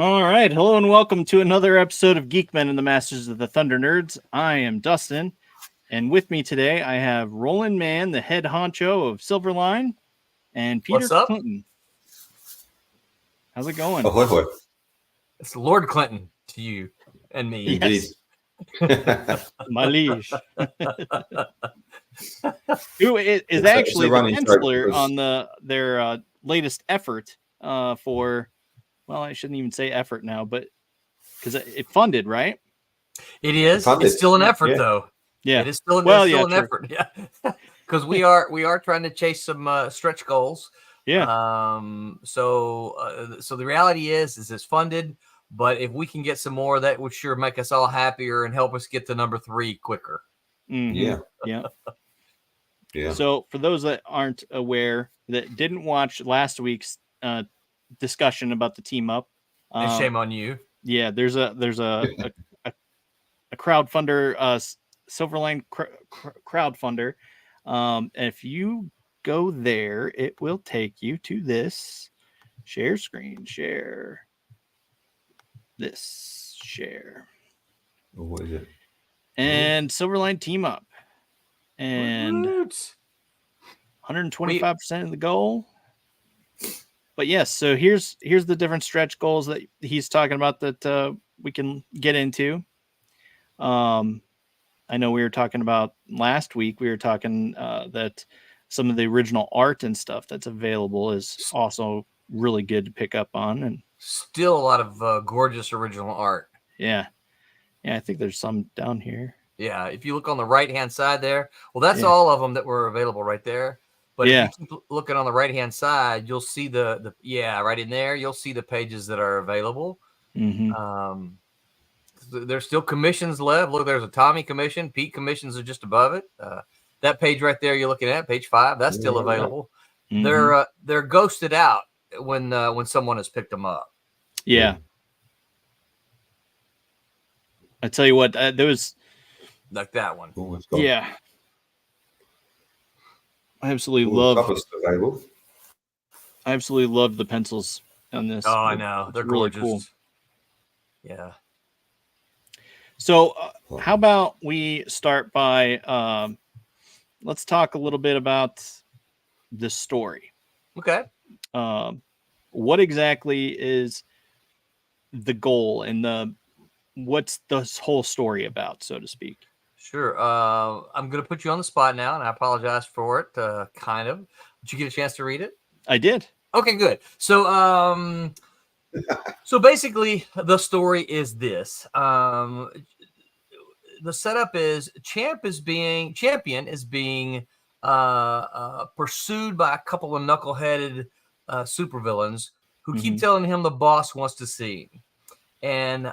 All right. Hello and welcome to another episode of Geek-men and the Masters of the Thunder Nerds. I am Dustin, and with me today I have Roland Mann, the head honcho of Silverline, and Peter What's up? Clinton. How's it going? Ahoy, hoy. It's Lord Clinton to you and me. Yes. My liege. Who is actually the penciler on their latest effort for... Well, I shouldn't even say effort now, but because it funded, right? It is. It's still an effort, though. Yeah, it is still an effort. Yeah, because we are trying to chase some stretch goals. Yeah. So the reality is it's funded, but if we can get some more, that would sure make us all happier and help us get to number 3 quicker. Mm-hmm. Yeah. Yeah. So for those that aren't aware, that didn't watch last week's discussion about the team up, and shame on you. Yeah, there's a crowdfunder, Silverline crowdfunder. If you go there, it will take you to this share screen. Share. Oh, what is it? And Silverline Team Up. And 125% of the goal. But yes, so here's the different stretch goals that he's talking about that we can get into. I know we were talking about last week. We were talking that some of the original art and stuff that's available is also really good to pick up on, and still a lot of gorgeous original art. Yeah, I think there's some down here. Yeah, if you look on the right-hand side there, well, that's all of them that were available right there. But if you keep looking on the right-hand side, you'll see the right in there, you'll see the pages that are available. Mm-hmm. There's still commissions left. Look, there's a Tommy commission. Pete commissions are just above it. That page right there you're looking at, page 5, that's still available. Mm-hmm. They're ghosted out when someone has picked them up. Yeah. I tell you what, there was like that one. Yeah. I absolutely love the pencils on this. Oh, I know. They're really gorgeous. Cool. Yeah. So how about we start by let's talk a little bit about the story. Okay. What exactly is the goal and what's this whole story about, so to speak? Sure. I'm going to put you on the spot now, and I apologize for it, kind of. Did you get a chance to read it? I did. Okay, good. So so basically, the story is this. The setup is Champion is being pursued by a couple of knuckleheaded supervillains who keep telling him the boss wants to see him. And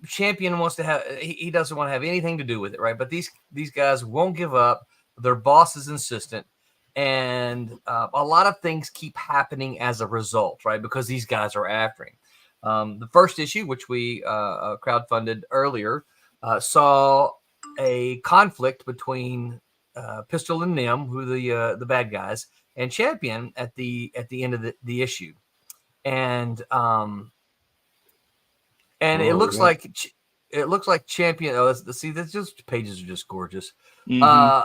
Champion wants to have, he doesn't want to have anything to do with it, right? But these guys won't give up. Their boss is insistent, and a lot of things keep happening as a result, right? Because these guys are after him. The first issue, which we crowdfunded earlier, saw a conflict between Pistol and Nim, who the bad guys, and Champion at the end of the issue, and it looks like Champion. Oh, see, that's just pages are just gorgeous. And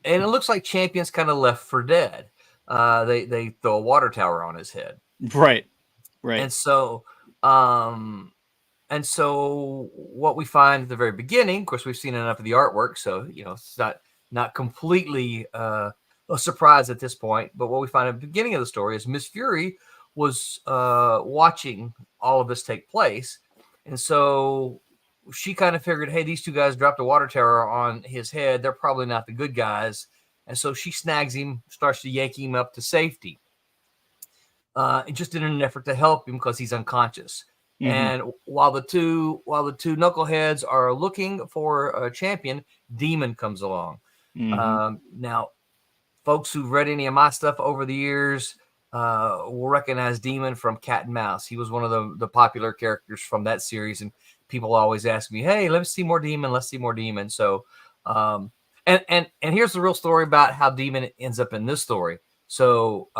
it looks like Champion's kind of left for dead. They throw a water tower on his head. Right. And so what we find at the very beginning, of course, we've seen enough of the artwork, so it's not completely a surprise at this point. But what we find at the beginning of the story is Miss Fury was watching all of this take place. And so she kind of figured, hey, these two guys dropped a water tower on his head. They're probably not the good guys. And so she snags him, starts to yank him up to safety. Just in an effort to help him because he's unconscious. And while the two knuckleheads are looking for a Champion, Demon comes along. Now, folks who've read any of my stuff over the years will recognize Demon from Cat and Mouse. He was one of the popular characters from that series, and people always ask me, hey, let's see more Demon. Let's see more Demon. So and here's the real story about how Demon ends up in this story. So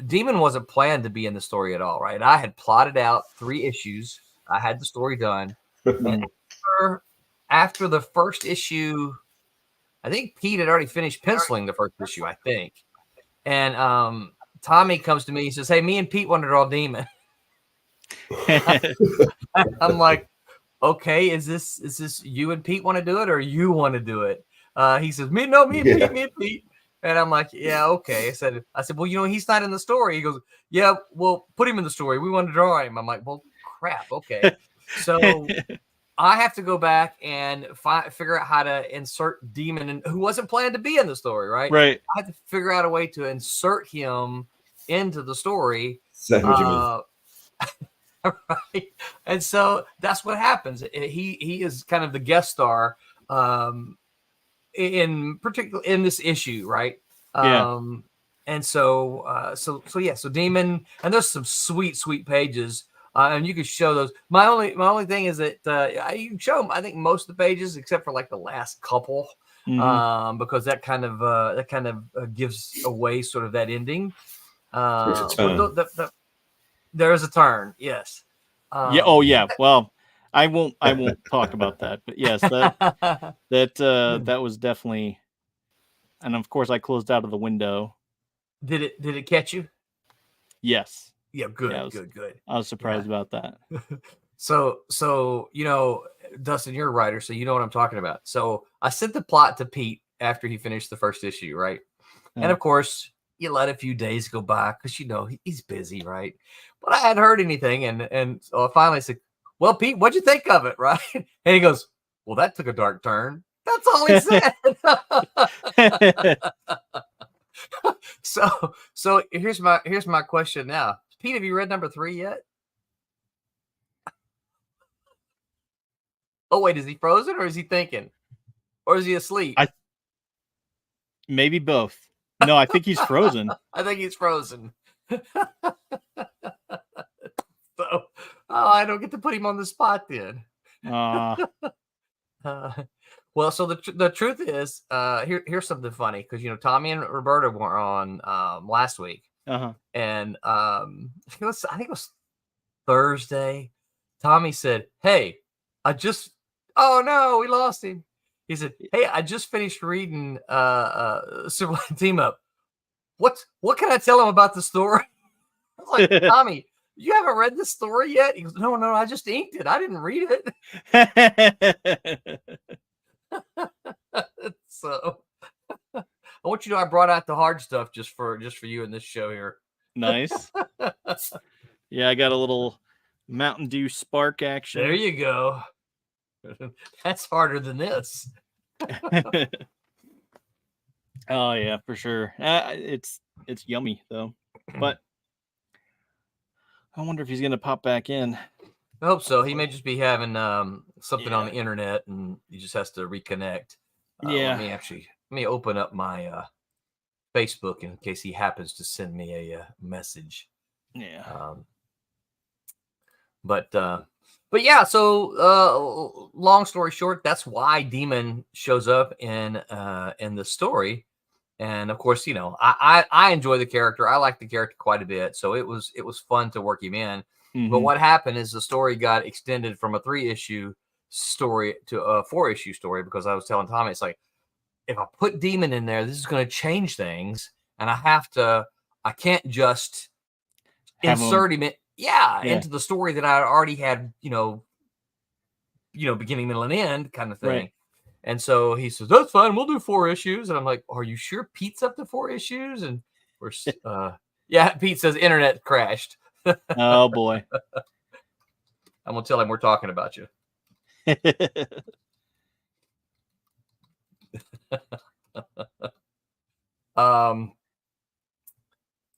Demon wasn't planned to be in the story at all, right? I had plotted out 3 issues. I had the story done. And after the first issue, I think Pete had already finished penciling the first issue, I think. And Tommy comes to me and says, "Hey, me and Pete want to draw Demon." I'm like, "Okay, is this you and Pete want to do it, or you want to do it?" He says, me and Pete. And I'm like, "Yeah, okay." I said, "Well, he's not in the story." He goes, "Yeah, well, put him in the story. We want to draw him." I'm like, "Well, crap. Okay." So I have to go back and figure out how to insert Demon, who wasn't planned to be in the story, right? Right. I have to figure out a way to insert him into the story. Same what you mean. Right. And so that's what happens. He is kind of the guest star in particular in this issue, right? Yeah. And so Demon, and there's some sweet pages, and you can show those. My only thing is that you can show them, I think, most of the pages except for like the last couple, because that kind of gives away sort of that ending. There is a turn, yes. Yeah. Oh, yeah. Well, I won't talk about that, but yes, that was definitely. And of course, I closed out of the window. Did it catch you? Yes. Yeah. Good. Yeah, Good. I was surprised about that. So Dustin, you're a writer, so you know what I'm talking about. So I sent the plot to Pete after he finished the first issue, right? And of course, you let a few days go by because he's busy, right? But I hadn't heard anything, and so I finally said, "Well, Pete, what'd you think of it?" Right? And he goes, "Well, that took a dark turn." That's all he said. So here's my question now, Pete. Have you read number 3 yet? Oh wait, is he frozen or is he thinking, or is he asleep? Maybe both. No, I think he's frozen. I think he's frozen. So, I don't get to put him on the spot then. Well, so the truth is, here's something funny, because Tommy and Roberta were on last week, and I think it was Thursday. Tommy said, "Hey, oh no, we lost him." He said, "Hey, I just finished reading Silverline Team Up. What can I tell him about the story?" I was like, "Tommy, you haven't read the story yet?" He goes, No, I just inked it. I didn't read it." So I want you to know I brought out the hard stuff just for you in this show here. Nice. Yeah, I got a little Mountain Dew Spark action. There you go. That's harder than this. Oh yeah, for sure. It's yummy though. But I wonder if he's gonna pop back in. I hope so. He may just be having something on the internet, and he just has to reconnect. Yeah. Let me open up my Facebook in case he happens to send me a message. Yeah. But yeah. So long story short, that's why Demon shows up in the story. And of course, I enjoy the character. I like the character quite a bit. So it was fun to work him in. But what happened is the story got extended from a 3-issue story to a 4-issue story, because I was telling Tommy, it's like, if I put Demon in there, this is going to change things, and I can't just insert him into the story that I already had, beginning, middle, and end kind of thing. Right. And so he says, "That's fine. We'll do 4 issues." And I'm like, "Are you sure Pete's up to 4 issues?" And we're, Pete says internet crashed. Oh boy. I'm gonna tell him we're talking about you.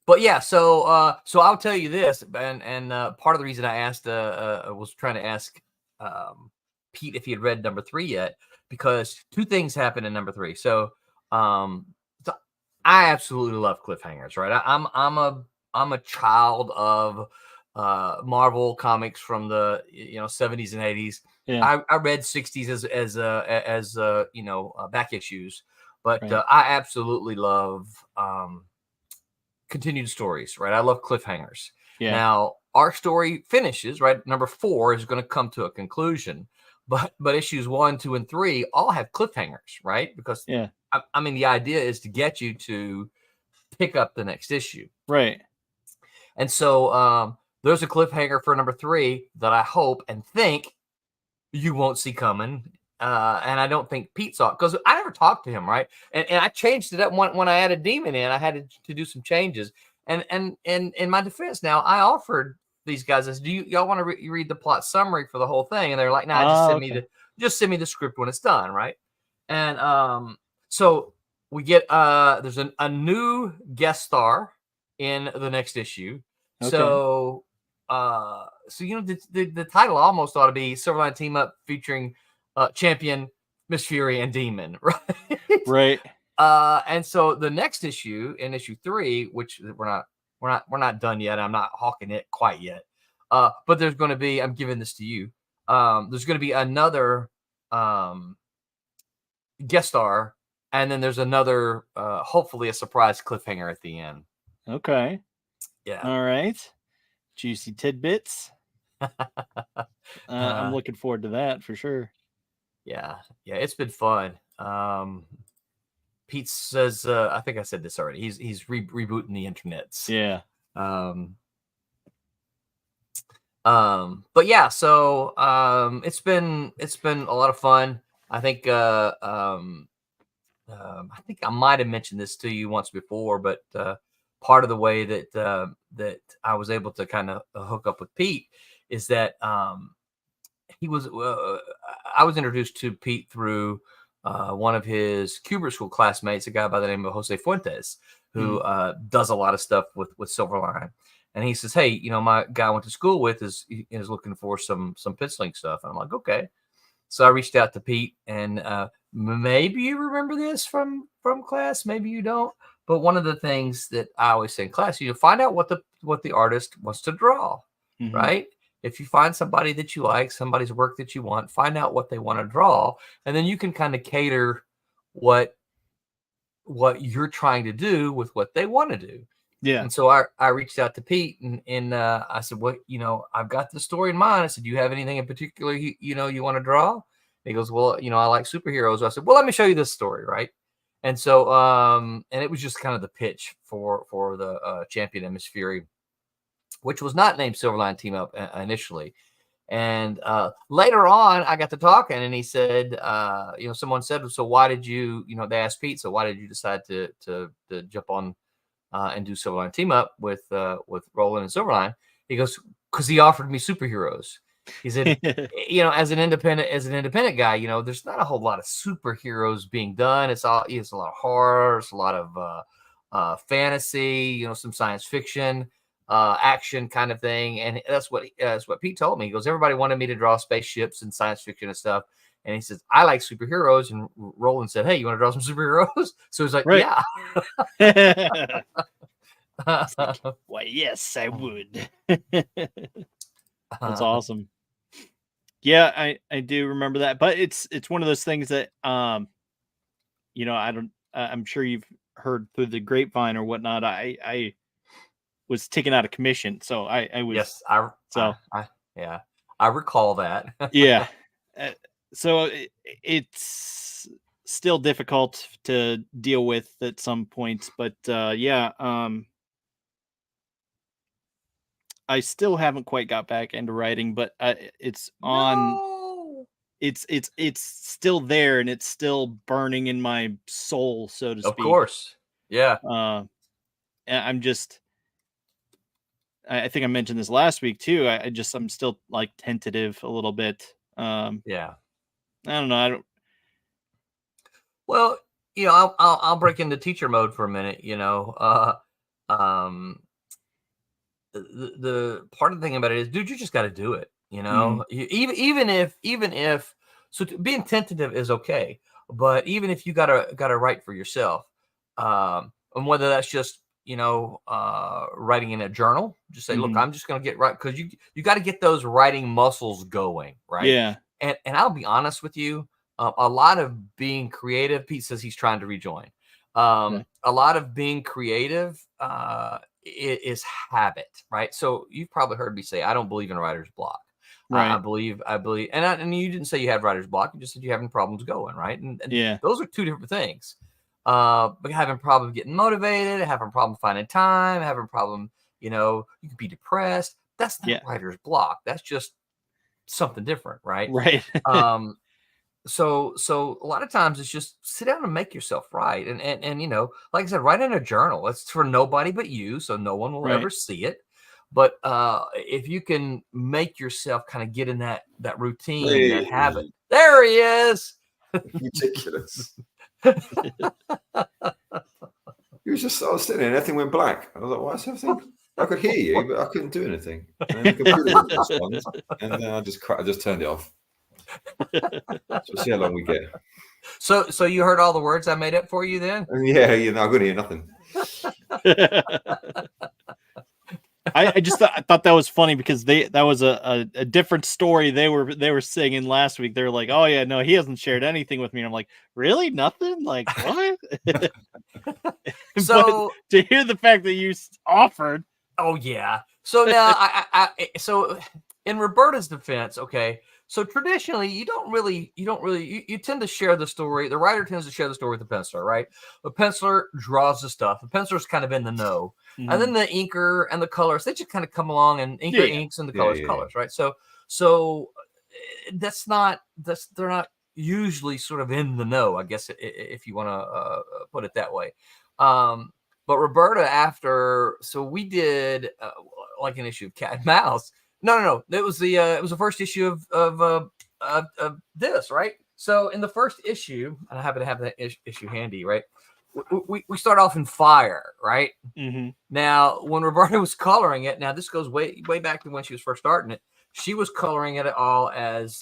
But yeah, so I'll tell you this, and part of the reason I asked was trying to ask Pete if he had read number 3 yet, because 2 things happened in number 3. So I absolutely love cliffhangers, right? I'm a child of Marvel comics from the 70s and 80s. Yeah. I read 60s as back issues, but right. I absolutely love continued stories, right? I love cliffhangers. Yeah. Now, our story finishes, right? Number 4 is going to come to a conclusion, but issues 1, 2, and 3 all have cliffhangers, right? Because Yeah. I mean, the idea is to get you to pick up the next issue, Right. and so there's a cliffhanger for number 3 that I hope and think you won't see coming. And I don't think Pete saw it because I never talked to him, right? And I changed it up when I added Demon in. I had to do some changes. And in my defense, now I offered these guys this. Do y'all want to read the plot summary for the whole thing? And they're like, nah, just send me the script when it's done, right? And so we get there's a new guest star in the next issue. Okay. So the title almost ought to be Silverline Team Up featuring Champion, Miss Fury, and Demon, right? Right. And so the next issue, in issue 3, which we're not done yet. I'm not hawking it quite yet. But there's going to be, I'm giving this to you. There's going to be another guest star, and then there's another, hopefully a surprise cliffhanger at the end. Okay. Yeah. All right. Juicy tidbits. I'm looking forward to that for sure. Yeah, it's been fun. Pete says, I think I said this already. He's rebooting the internets. Yeah. But yeah, so it's been a lot of fun. I think I might have mentioned this to you once before, but part of the way that that I was able to kind of hook up with Pete is that he was I was introduced to Pete through one of his Kubert School classmates, a guy by the name of Jose Fuentes, who does a lot of stuff with Silverline. And he says, hey, my guy I went to school with is looking for some penciling stuff. And I'm like, okay. So I reached out to Pete, and maybe you remember this from class, maybe you don't. But one of the things that I always say in class, find out what the artist wants to draw, right? If you find somebody that you like, somebody's work that you want, find out what they want to draw, and then you can kind of cater what you're trying to do with what they want to do. Yeah. And so I reached out to Pete, and I said, "What I've got the story in mind." I said, "Do you have anything in particular you want to draw?" And he goes, "Well, I like superheroes." I said, "Well, let me show you this story, right?" And so and it was just kind of the pitch for the Champion and Miss Fury, which was not named Silverline Team Up initially. And later on, I got to talking, and he said, someone said, "So why did you?" They asked Pete, "So why did you decide to jump on?" And do Silverline Team Up with Roland and Silverline? He goes, because he offered me superheroes. He said, as an independent guy, there's not a whole lot of superheroes being done. It's a lot of horror, it's a lot of fantasy, some science fiction, action kind of thing. And that's what Pete told me. He goes, everybody wanted me to draw spaceships and science fiction and stuff. And he says, I like superheroes. And Roland said, hey, you want to draw some superheroes? So he's like, right. Yeah. Like, why, yes, I would. That's awesome. Yeah, I do remember that. But it's one of those things that, I'm sure you've heard through the grapevine or whatnot. I was taken out of commission. So I was. Yes, I recall that. Yeah. So it's still difficult to deal with at some points, but I still haven't quite got back into writing, but it's on. No! It's still there, and it's still burning in my soul, so to speak. Of course, yeah. I'm just. I think I mentioned this last week too. I'm still like tentative a little bit. Yeah. I don't know. Well, I'll break into teacher mode for a minute. The part of the thing about it is, dude, you just got to do it. Even if so, being tentative is okay, but even if you gotta write for yourself, and whether that's just writing in a journal, just say, look, I'm just gonna get right, because you got to get those writing muscles going, right? Yeah. And I'll be honest with you, a lot of being creative, Pete says he's trying to rejoin. a lot of being creative is habit, right? So you've probably heard me say, I don't believe in writer's block. Right. I believe, and you didn't say you had writer's block. You just said you're having problems going, right? And Yeah. those are two different things. But having problems getting motivated, having problem finding time, having problem, you could be depressed. That's not writer's block. That's just something different, right? Right. So a lot of times it's just sit down and make yourself write. And like I said, write in a journal. It's for nobody but you, so no one will ever see it. But if you can make yourself kind of get in that routine, that habit. There he is. Ridiculous. I was sitting there and everything went black. I was like, why is everything? I could hear you, but I couldn't do anything. And then the computer didn't respond, and then I just turned it off. So see how long we get. So you heard all the words I made up for you then? And yeah, I couldn't hear nothing. I just thought that was funny because that was a different story they were singing last week. They were like, oh yeah, no, he hasn't shared anything with me. And I'm like, really? Nothing? Like what? So but to hear the fact that you offered. Oh yeah. So now so in Roberta's defense, okay. So traditionally, you tend to share the story. The writer tends to share the story with the penciler, right? The penciler draws the stuff. The penciler's kind of in the know. Mm-hmm. And then the inker and the colors, they just kind of come along, and inker inks and the colors, right? So they're not usually sort of in the know, I guess, if you want to put it that way. But Roberta, so we did like an issue of Cat and Mouse. No. It was the first issue of this, right? So in the first issue, and I happen to have that issue handy, right? We start off in fire, right? Mm-hmm. Now, when Roberta was coloring it, now this goes way back to when she was first starting it. She was coloring it all as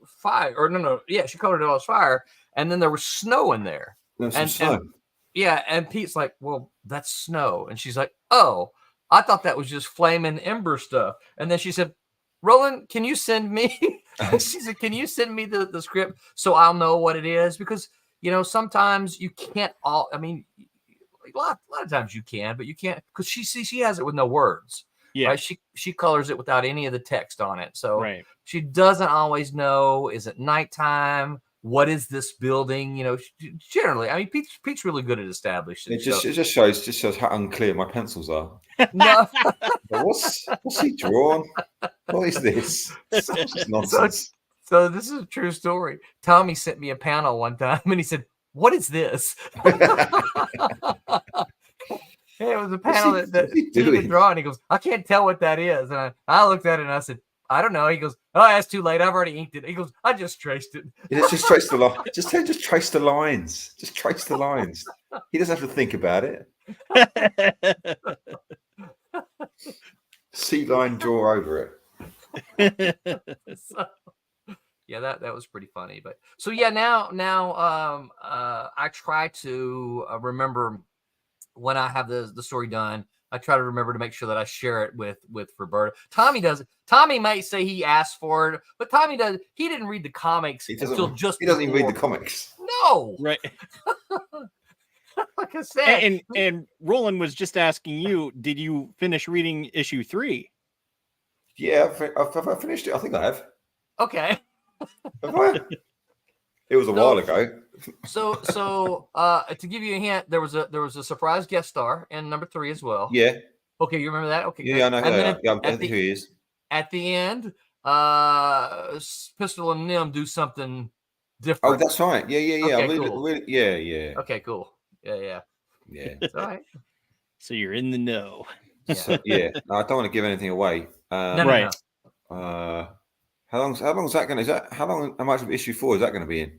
fire, or no, she colored it all as fire, and then there was snow in there. And snow. And Pete's like, well, that's snow, and she's like, oh, I thought that was just flaming ember stuff. And then she said, Roland, can you send me? She said, can you send me the script so I'll know what it is? Because, sometimes you can't a lot of times you can, but you can't, because she has it with no words. Yeah. Right? She colors it without any of the text on it. So she doesn't always know, is it nighttime? What is this building? Generally, Pete's really good at establishing. It just shows how unclear my pencils are. No, what's he drawn? What is this? Nonsense. So this is a true story. Tommy sent me a panel one time, and he said, "What is this?" It was a panel that he could draw, and he goes, "I can't tell what that is." And I looked at it and I said, I don't know. He goes, oh, that's too late. I've already inked it. He goes, I just traced it. Just trace the line. Just trace the lines. Just trace the lines. He doesn't have to think about it. C line, draw over it. That was pretty funny. But so now I try to remember when I have the story done. I try to remember to make sure that I share it with Roberta. Tommy does it. Tommy might say he asked for it, but Tommy does. He didn't read the comics until just. He doesn't even read the comics. No. Right. Like I said. And Roland was just asking you, did you finish reading issue 3? Yeah, I've finished it. I think I have. Okay. Have I? It was a while ago. So to give you a hint, there was a surprise guest star in number 3 as well. Yeah. Okay, you remember that? Okay. Yeah, I know. I think who he is. At the end, Pistol and Nim do something different. Oh, that's right. Yeah. Okay, cool. Yeah. Okay, cool. Yeah. It's all right. So you're in the know. Yeah. So, no, I don't want to give anything away. No. How long is that going to? How much of issue 4 is that going to be in?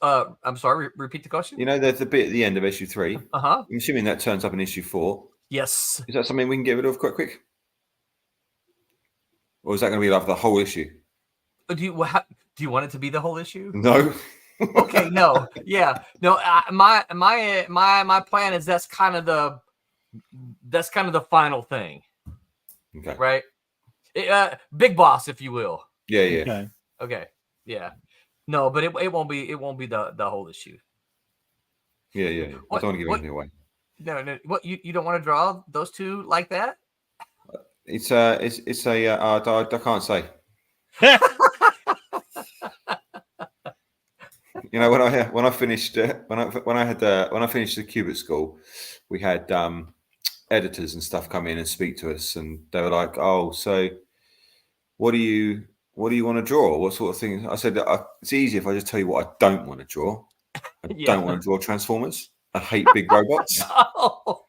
I'm sorry. Repeat the question. There's the bit at the end of issue 3. I'm assuming that turns up in issue 4. Yes. Is that something we can get rid of quite quick? Or is that going to be like the whole issue? Do you want it to be the whole issue? No. Okay. No. Yeah. No. My plan is that's kind of the final thing. Okay. Right. Big boss, if you will. Yeah. Okay. Yeah. No, but it won't be the whole issue. Yeah. I don't want to give anything away. No. What you don't want to draw those two like that? It's I can't say. You know, when I finished when I finished the cube at school, we had editors and stuff come in and speak to us, and they were like, "Oh, so what do you want to draw? What sort of thing?" I said, "It's easy if I just tell you what I don't want to draw. I don't want to draw Transformers. I hate big robots. No.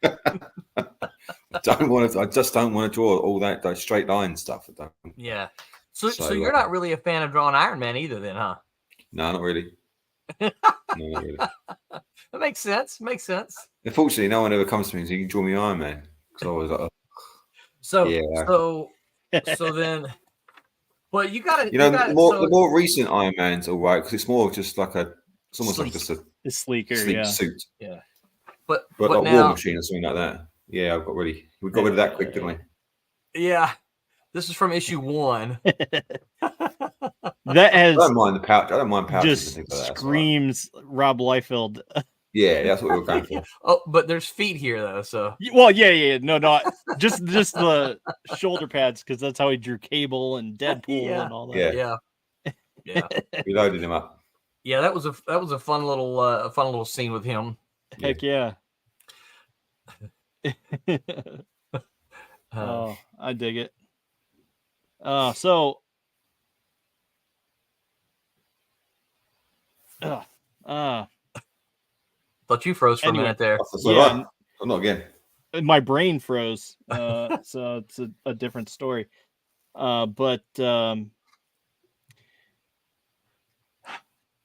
I just don't want to draw all that straight line stuff. I don't." Yeah. So you're not really a fan of drawing Iron Man either, then, huh? No, not really. No, not really. That makes sense. Unfortunately, no one ever comes to me and says, "You can draw me Iron Man," because I was like, "Oh." So then, well, you got to, the more recent Iron Man's all right, because it's more just like it's almost like just a sleeker, sleek suit. Yeah. But like now, War Machine or something like that. Yeah, we got rid of that quick, didn't we? Yeah. This is from issue 1. That has. I don't mind the pouch. I don't mind pouches just and things like that. Screams Rob Liefeld. Yeah, that's what we were going for. Oh, but there's feet here though, so. Well, yeah. No, not just the shoulder pads, because that's how he drew Cable and Deadpool and all that. Yeah. We loaded him up. Yeah, that was a fun little scene with him. Heck yeah. Oh, I dig it. So thought you froze for a minute there. Yeah, I'm not again. My brain froze. So it's a different story. But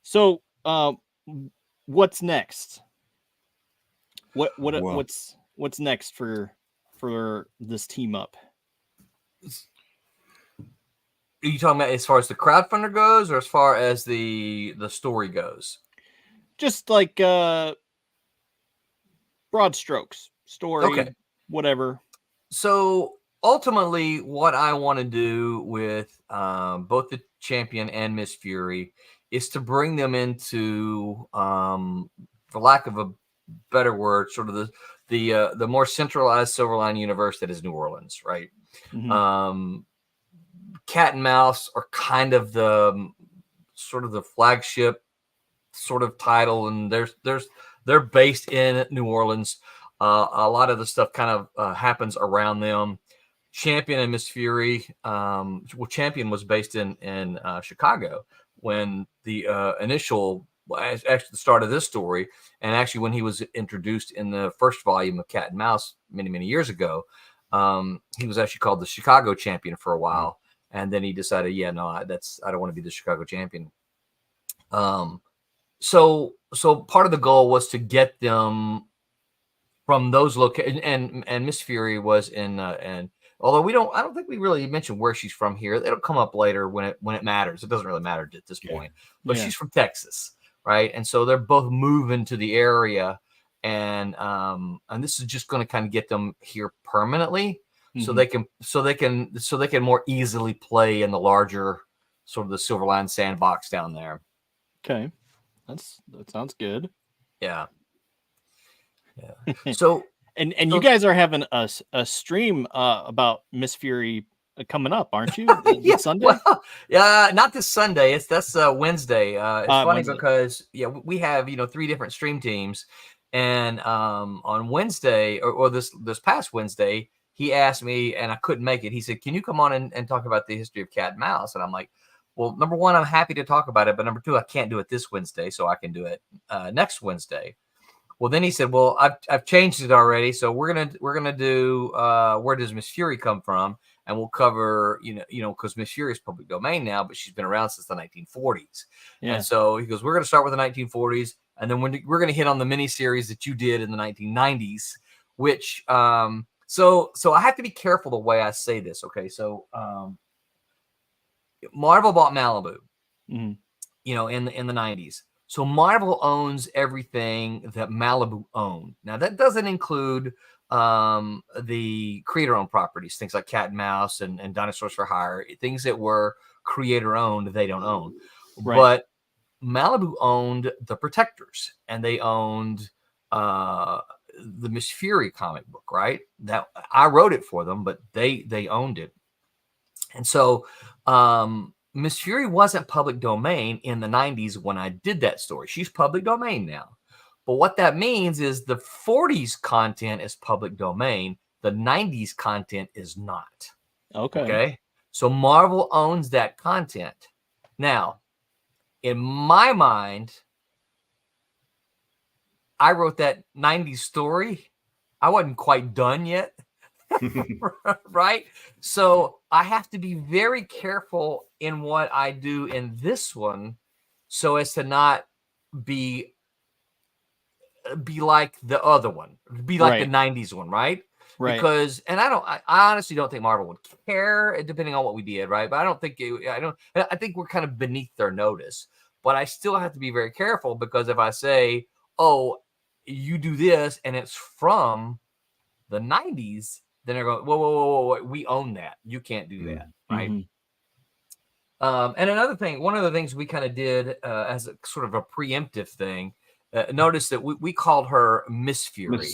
so what's next? What's next for this team up? Are you talking about as far as the crowdfunder goes, or as far as the story goes? Just like broad strokes, story, whatever. So ultimately, what I want to do with both the Champion and Miss Fury is to bring them into, for lack of a better word, sort of the more centralized Silverline universe that is New Orleans, right? Mm-hmm. Cat and Mouse are kind of the sort of the flagship sort of title, and they're based in New Orleans. A lot of the stuff kind of happens around them. Champion and Miss Fury, Champion was based in Chicago when the initial, actually the start of this story, and actually when he was introduced in the first volume of Cat and Mouse many years ago, he was actually called the Chicago Champion for a while. And then he decided, I don't want to be the Chicago Champion. So part of the goal was to get them from those locations, and Miss Fury was in, and although I don't think we really mentioned where she's from here. It'll come up later when it matters. It doesn't really matter at this point, but she's from Texas, right? And so they're both moving to the area, and this is just going to kind of get them here permanently. So they can more easily play in the larger sort of the Silverline sandbox down there. Okay, that sounds good. Yeah. So and you guys are having a stream about Miss Fury coming up, aren't you? Sunday? Well, not this Sunday. That's Wednesday. It's funny Wednesday. Because we have 3 different stream teams, and on Wednesday or this past Wednesday, he asked me, and I couldn't make it. He said, "Can you come on and talk about the history of Cat and Mouse?" And I'm like, "Well, number one, I'm happy to talk about it, but number two, I can't do it this Wednesday, so I can do it next Wednesday." Well, then he said, "Well, I've changed it already, so we're gonna do where does Miss Fury come from, and we'll cover because Miss Fury is public domain now, but she's been around since the 1940s." Yeah. And so he goes, "We're gonna start with the 1940s, and then we're gonna hit on the miniseries that you did in the 1990s, which." So I have to be careful the way I say this. Okay. So, Marvel bought Malibu, in the 90s. So Marvel owns everything that Malibu owned. Now that doesn't include, the creator-owned properties, things like Cat and Mouse and Dinosaurs for Hire, things that were creator-owned, they don't own. Right. Malibu owned the Protectors, and they owned the Miss Fury comic book, right? That I wrote it for them, but they owned it. And so Miss Fury wasn't public domain in the 90s when I did that story. She's public domain now. But what that means is the 40s content is public domain. The 90s content is not. Okay. So Marvel owns that content. Now, in my mind, I wrote that 90s story. I wasn't quite done yet. Right? So I have to be very careful in what I do in this one so as to not be like the other one, be like the 90s one, right? Because, and I honestly don't think Marvel would care, depending on what we did, right? But I don't think I think we're kind of beneath their notice. But I still have to be very careful, because if I say, oh, you do this and it's from the 90s, then they're going, whoa, we own that. You can't do that, right? And another thing, one of the things we kind of did as a sort of a preemptive thing, notice that we called her Miss Fury,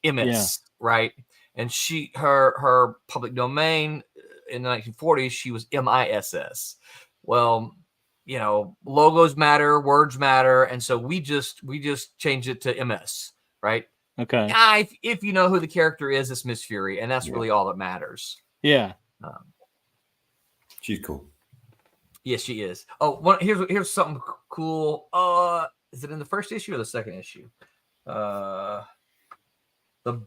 MS, right? And her public domain in the 1940s, she was MISS. Well, logos matter, words matter, and so we just changed it to MS, right? Okay. If you know who the character is, it's Miss Fury, and that's really all that matters. Yeah. She's cool. Yes, she is. Oh, here's something cool. Is it in the first issue or the second issue? The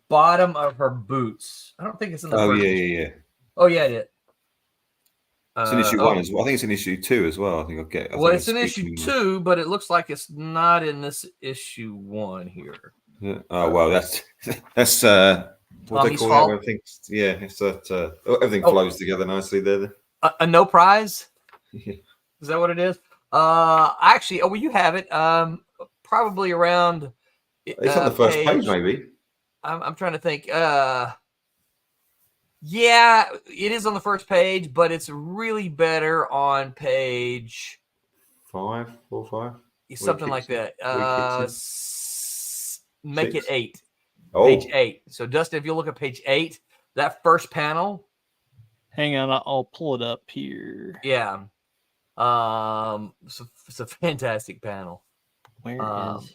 bottom of her boots. I don't think it's in the first issue. Yeah. Oh, yeah, it is. It's in issue 1 as well. I think it's in issue 2 as well. It's in issue 2, but it looks like it's not in this issue 1 here. Yeah. Oh well, that's what they call it. Everything, it's that everything flows together nicely there. A no prize? Is that what it is? Actually, well, you have it. Probably around. It's on the first page, maybe. I'm trying to think. Yeah, it is on the first page, but it's really better on page 5, 4, 5, something like that. Make 6. It 8. Oh. Page 8. So, Dustin, if you look at page 8, that first panel. Hang on, I'll pull it up here. Yeah. It's a fantastic panel. Where is?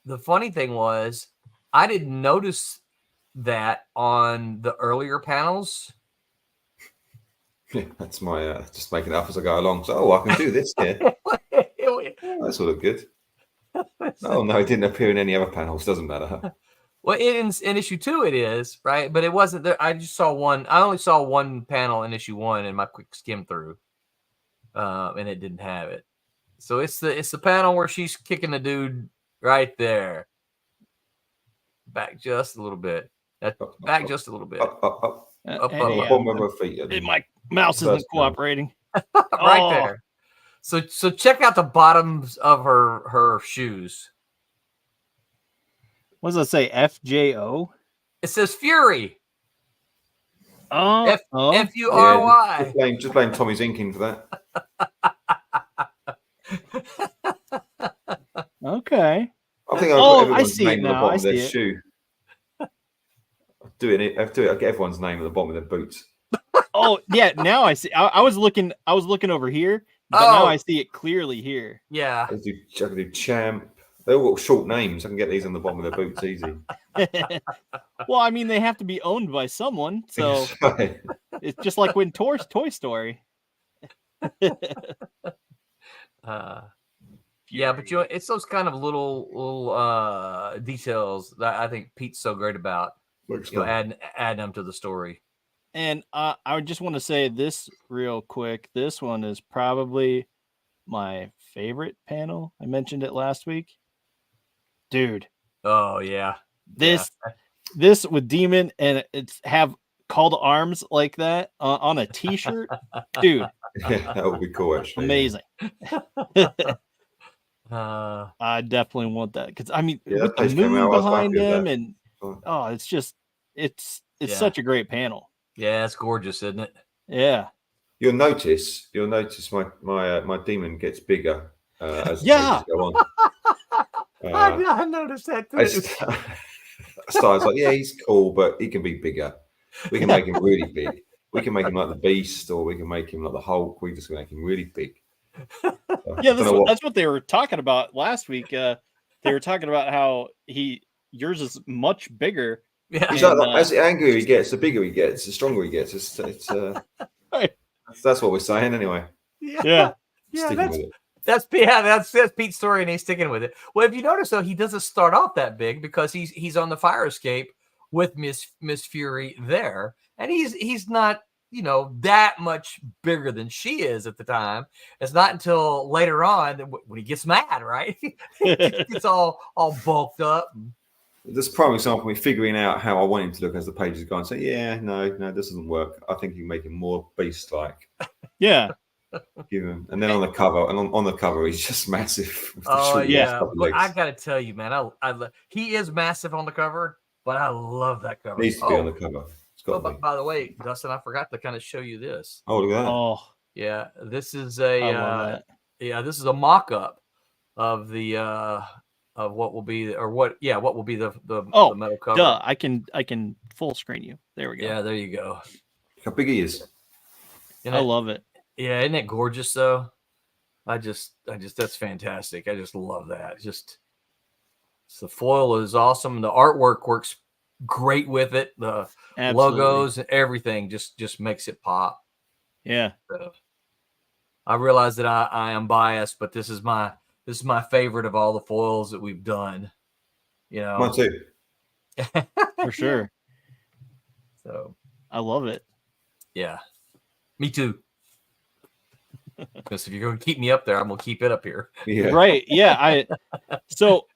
The funny thing was, I didn't notice that on the earlier panels. Yeah, that's my just making it up as I go along. So, I can do this here. That's all look good. Oh no, it didn't appear in any other panels. Doesn't matter. Well, in issue 2 it is, right? But it wasn't there. I just saw one. I only saw one panel in issue 1 in my quick skim through, and it didn't have it. So it's the panel where she's kicking the dude right there. Back just a little bit. Back just a little bit. Up. Bottom of her feet. My mouse isn't cooperating. Right there. So check out the bottoms of her shoes. What does it say? FJO? It says Fury. Oh, Fury. Yeah, just blame Tommy's inking for that. Okay. I think I'll put I everyone's see name it at the now. bottom I of their see it. shoe. I get everyone's name at the bottom of their boots. Oh yeah, now I see. I was looking over here, but now I see it clearly here. Yeah. I can do Champ. They all got short names. I can get these on the bottom of their boots easy. Well, I mean, they have to be owned by someone, so it's just like when Toy Story. Yeah, but it's those kind of little details that I think Pete's so great about. Adding them to the story. And I just want to say this real quick. This one is probably my favorite panel. I mentioned it last week. Dude. Oh, yeah. This with Demon and it's have call to arms like that on a t-shirt. Dude. Yeah, that would be cool, actually. Amazing. I definitely want that. Because, I mean, with the moon behind him and it's such a great panel. Yeah, it's gorgeous, isn't it? Yeah. You'll notice my demon gets bigger as the Yeah. pages go on. I noticed that too. Star's like, yeah, he's cool, but he can be bigger. We can make him really big. We can make him like the Beast, or we can make him like the Hulk. We just make him really big. Yeah, that's what they were talking about last week. They were talking about how yours is much bigger. Yeah. As angrier he gets, the bigger he gets, the stronger he gets. It's right. That's what we're saying anyway. Yeah. Sticking with it. That's Pete's story, and he's sticking with it. Well, if you notice though, he doesn't start off that big because he's on the fire escape with Miss Fury there, and he's not that much bigger than she is at the time. It's not until later on when he gets mad, right? It's all bulked up. This prime example of me figuring out how I want him to look as the pages go on. So yeah, no, this doesn't work. I think you can make him more beast-like. Yeah. And then on the cover, on the cover, he's just massive. Oh yeah, but I gotta tell you, man, he is massive on the cover, but I love that cover. Needs to be on the cover. By the way, Dustin, I forgot to kind of show you this. Oh, look at that. Oh yeah, this is this is a mock-up of the of what will be what will be the metal cover. Duh, I can full screen you. There we go. Yeah, there you go. Look how big he is. I love it. Yeah, isn't it gorgeous though? I just that's fantastic. I just love that. The foil is awesome. The artwork works great with it. The logos and everything just makes it pop. Yeah. So, I realize that I am biased, but this is my favorite of all the foils that we've done. Mine too. For sure. So I love it. Yeah. Me too. Because if you're going to keep me up there, I'm going to keep it up here. Yeah. Right. Yeah. So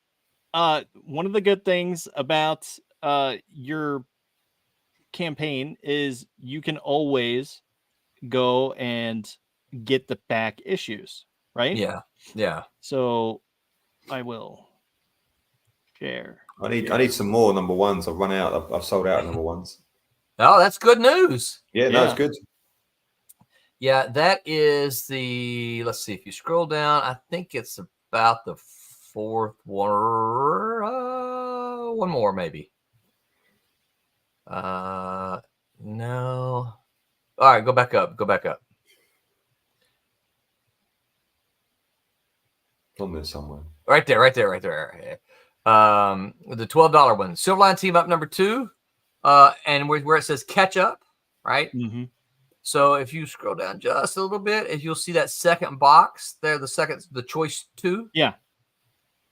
one of the good things about your campaign is you can always go and get the back issues, right? Yeah. Yeah. So I will share. I need some more number ones. I've run out. I've sold out number ones. Oh, that's good news. Yeah, no, it's good. Yeah, that is let's see, if you scroll down, I think it's about the fourth one. One more, maybe. No. All right, go back up. On there somewhere. Right there. The $12 one. Silverline Team Up number 2. And where it says catch up, right? Mm-hmm. So if you scroll down just a little bit, if you'll see that second box there, the choice 2. Yeah.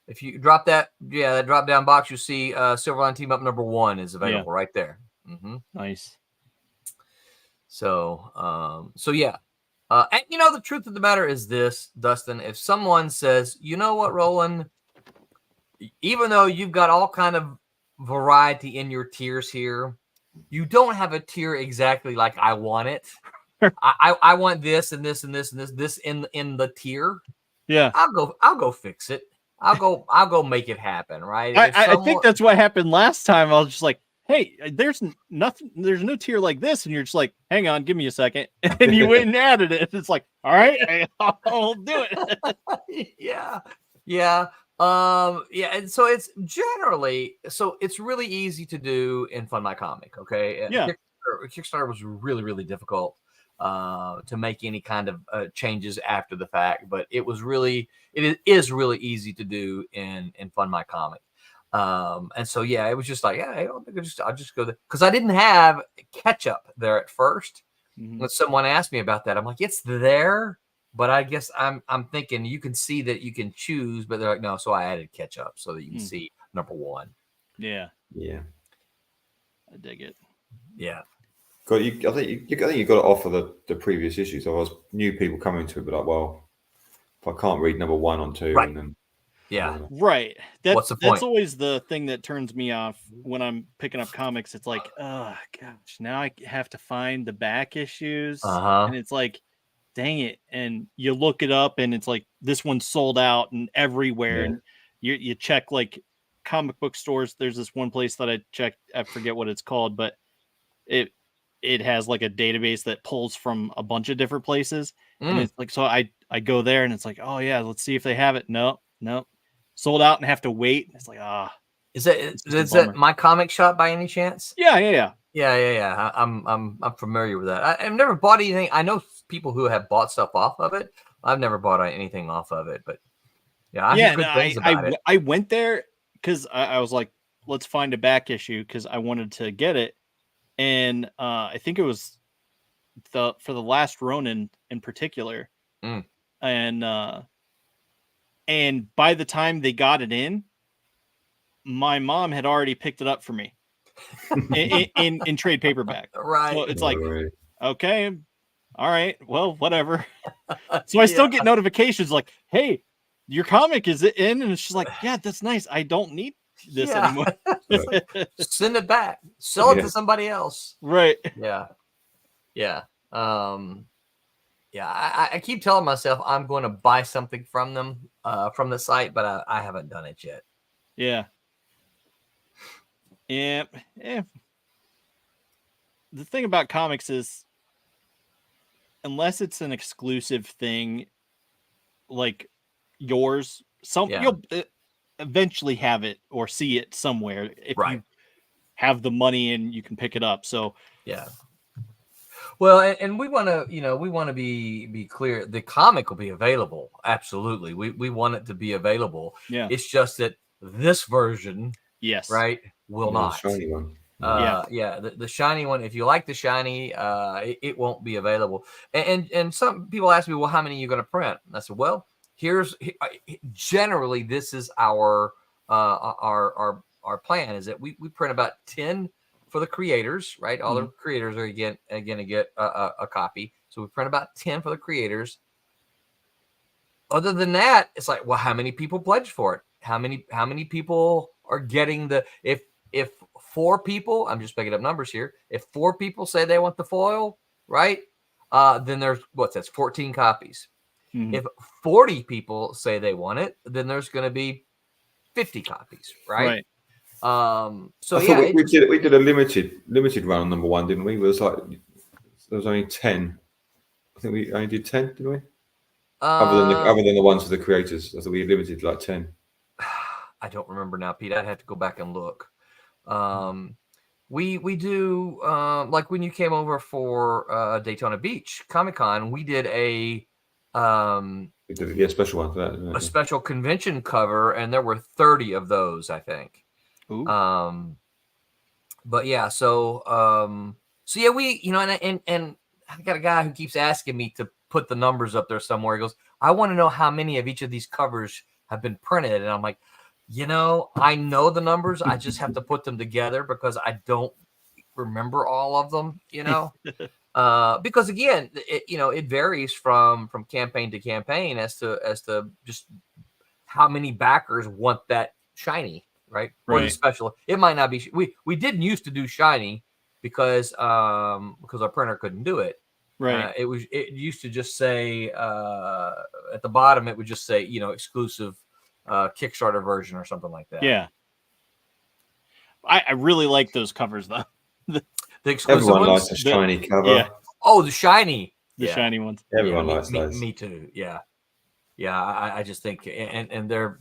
If you drop that drop down box, you see Silverline Team Up number 1 is available right there. Mm-hmm. Nice. So, yeah. And the truth of the matter is this, Dustin, if someone says, you know what, Roland, even though you've got all kind of variety in your tiers here, you don't have a tier exactly like I want it. I want this and this and this and this in the tier. Yeah. I'll go fix it. I'll go make it happen, right? I think that's what happened last time. I was just like, hey, there's no tier like this, and you're just like, hang on, give me a second. And you went and added it. It's like, all right, I'll do it. Yeah. And so it's it's really easy to do in Fund My Comic. Okay. Yeah. Kickstarter was really, really difficult to make any kind of changes after the fact, but it is really easy to do in Fund My Comic. And so, yeah, it was just like, yeah, I'll just go there. Cause I didn't have ketchup there at first. Mm-hmm. When someone asked me about that, I'm like, it's there. But I guess I'm thinking you can see that you can choose, but they're like, no. So I added ketchup so that you can see number 1. Yeah. Yeah. I dig it. Yeah. I think you got to offer the previous issues. Otherwise, new people coming to it, but like, well, if I can't read number 1 on 2, right. and then right. What's the point? That's always the thing that turns me off when I'm picking up comics. It's like, oh gosh, now I have to find the back issues, and it's like, dang it. And you look it up and it's like, this one's sold out and everywhere. And you check like comic book stores. There's this one place that I checked. I forget what it's called, but it has like a database that pulls from a bunch of different places. And Mm. it's like, so I go there and it's like, oh yeah, let's see if they have it. No, sold out and have to wait. It's like, Is that My Comic Shop by any chance? Yeah. I'm familiar with that. I've never bought anything. I know people who have bought stuff off of it. I've never bought anything off of it, but yeah, I hear good things about it. I went there because I was like, let's find a back issue because I wanted to get it, and I think it was for the last Ronin in particular, and by the time they got it in, my mom had already picked it up for me in trade paperback. Right. So it's like, okay, all right, well, whatever. So I still get notifications like, hey, your comic is in, and it's just like, yeah, that's nice. I don't need this anymore. Send it back. Sell it to somebody else. Right. Yeah. I keep telling myself I'm going to buy something from them, from the site, but I haven't done it yet. Yeah. Yeah. The thing about comics is, unless it's an exclusive thing like yours, you'll eventually have it or see it somewhere if you have the money and you can pick it up. So yeah. Well, and we want to be clear. The comic will be available. Absolutely. We want it to be available. Yeah. It's just that this version, right, will not. Shiny one. The shiny one. If you like the shiny, it won't be available. And some people ask me, well, how many are you going to print? And I said, well, generally this is our plan is that we print about 10 for the creators, right? All the creators are again to get a copy. So we print about 10 for the creators. Other than that, it's like, well, how many people pledged for it? How many people are getting if 4 people, I'm just picking up numbers here. If 4 people say they want the foil, right? Then there's that's 14 copies. If 40 people say they want it, then there's going to be 50 copies, right? So we did a limited run on number 1, didn't we? It was like there was only 10. I think we only did 10, didn't we? Other than the ones for the creators, I thought we limited like 10. I don't remember now, Pete. I'd have to go back and look. We do like when you came over for Daytona Beach Comic-Con, we did a special one for that, a special convention cover, and there were 30 of those, I think. Ooh. But yeah, so yeah, we and I got a guy who keeps asking me to put the numbers up there somewhere. He goes, I want to know how many of each of these covers have been printed, and I'm like, I know the numbers. I just have to put them together because I don't remember all of them, because again, it varies from campaign to campaign as to just how many backers want that shiny, right? Or the special. It might not be. We didn't used to do shiny because our printer couldn't do it. Right. It used to just say at the bottom, it would just say, exclusive Kickstarter version or something like that. Yeah. I really like those covers though. The exclusive Everyone ones? likes a shiny cover. Yeah. Oh, the shiny. The shiny ones. Everyone likes those. Me too. Yeah. Yeah. I just think, and they're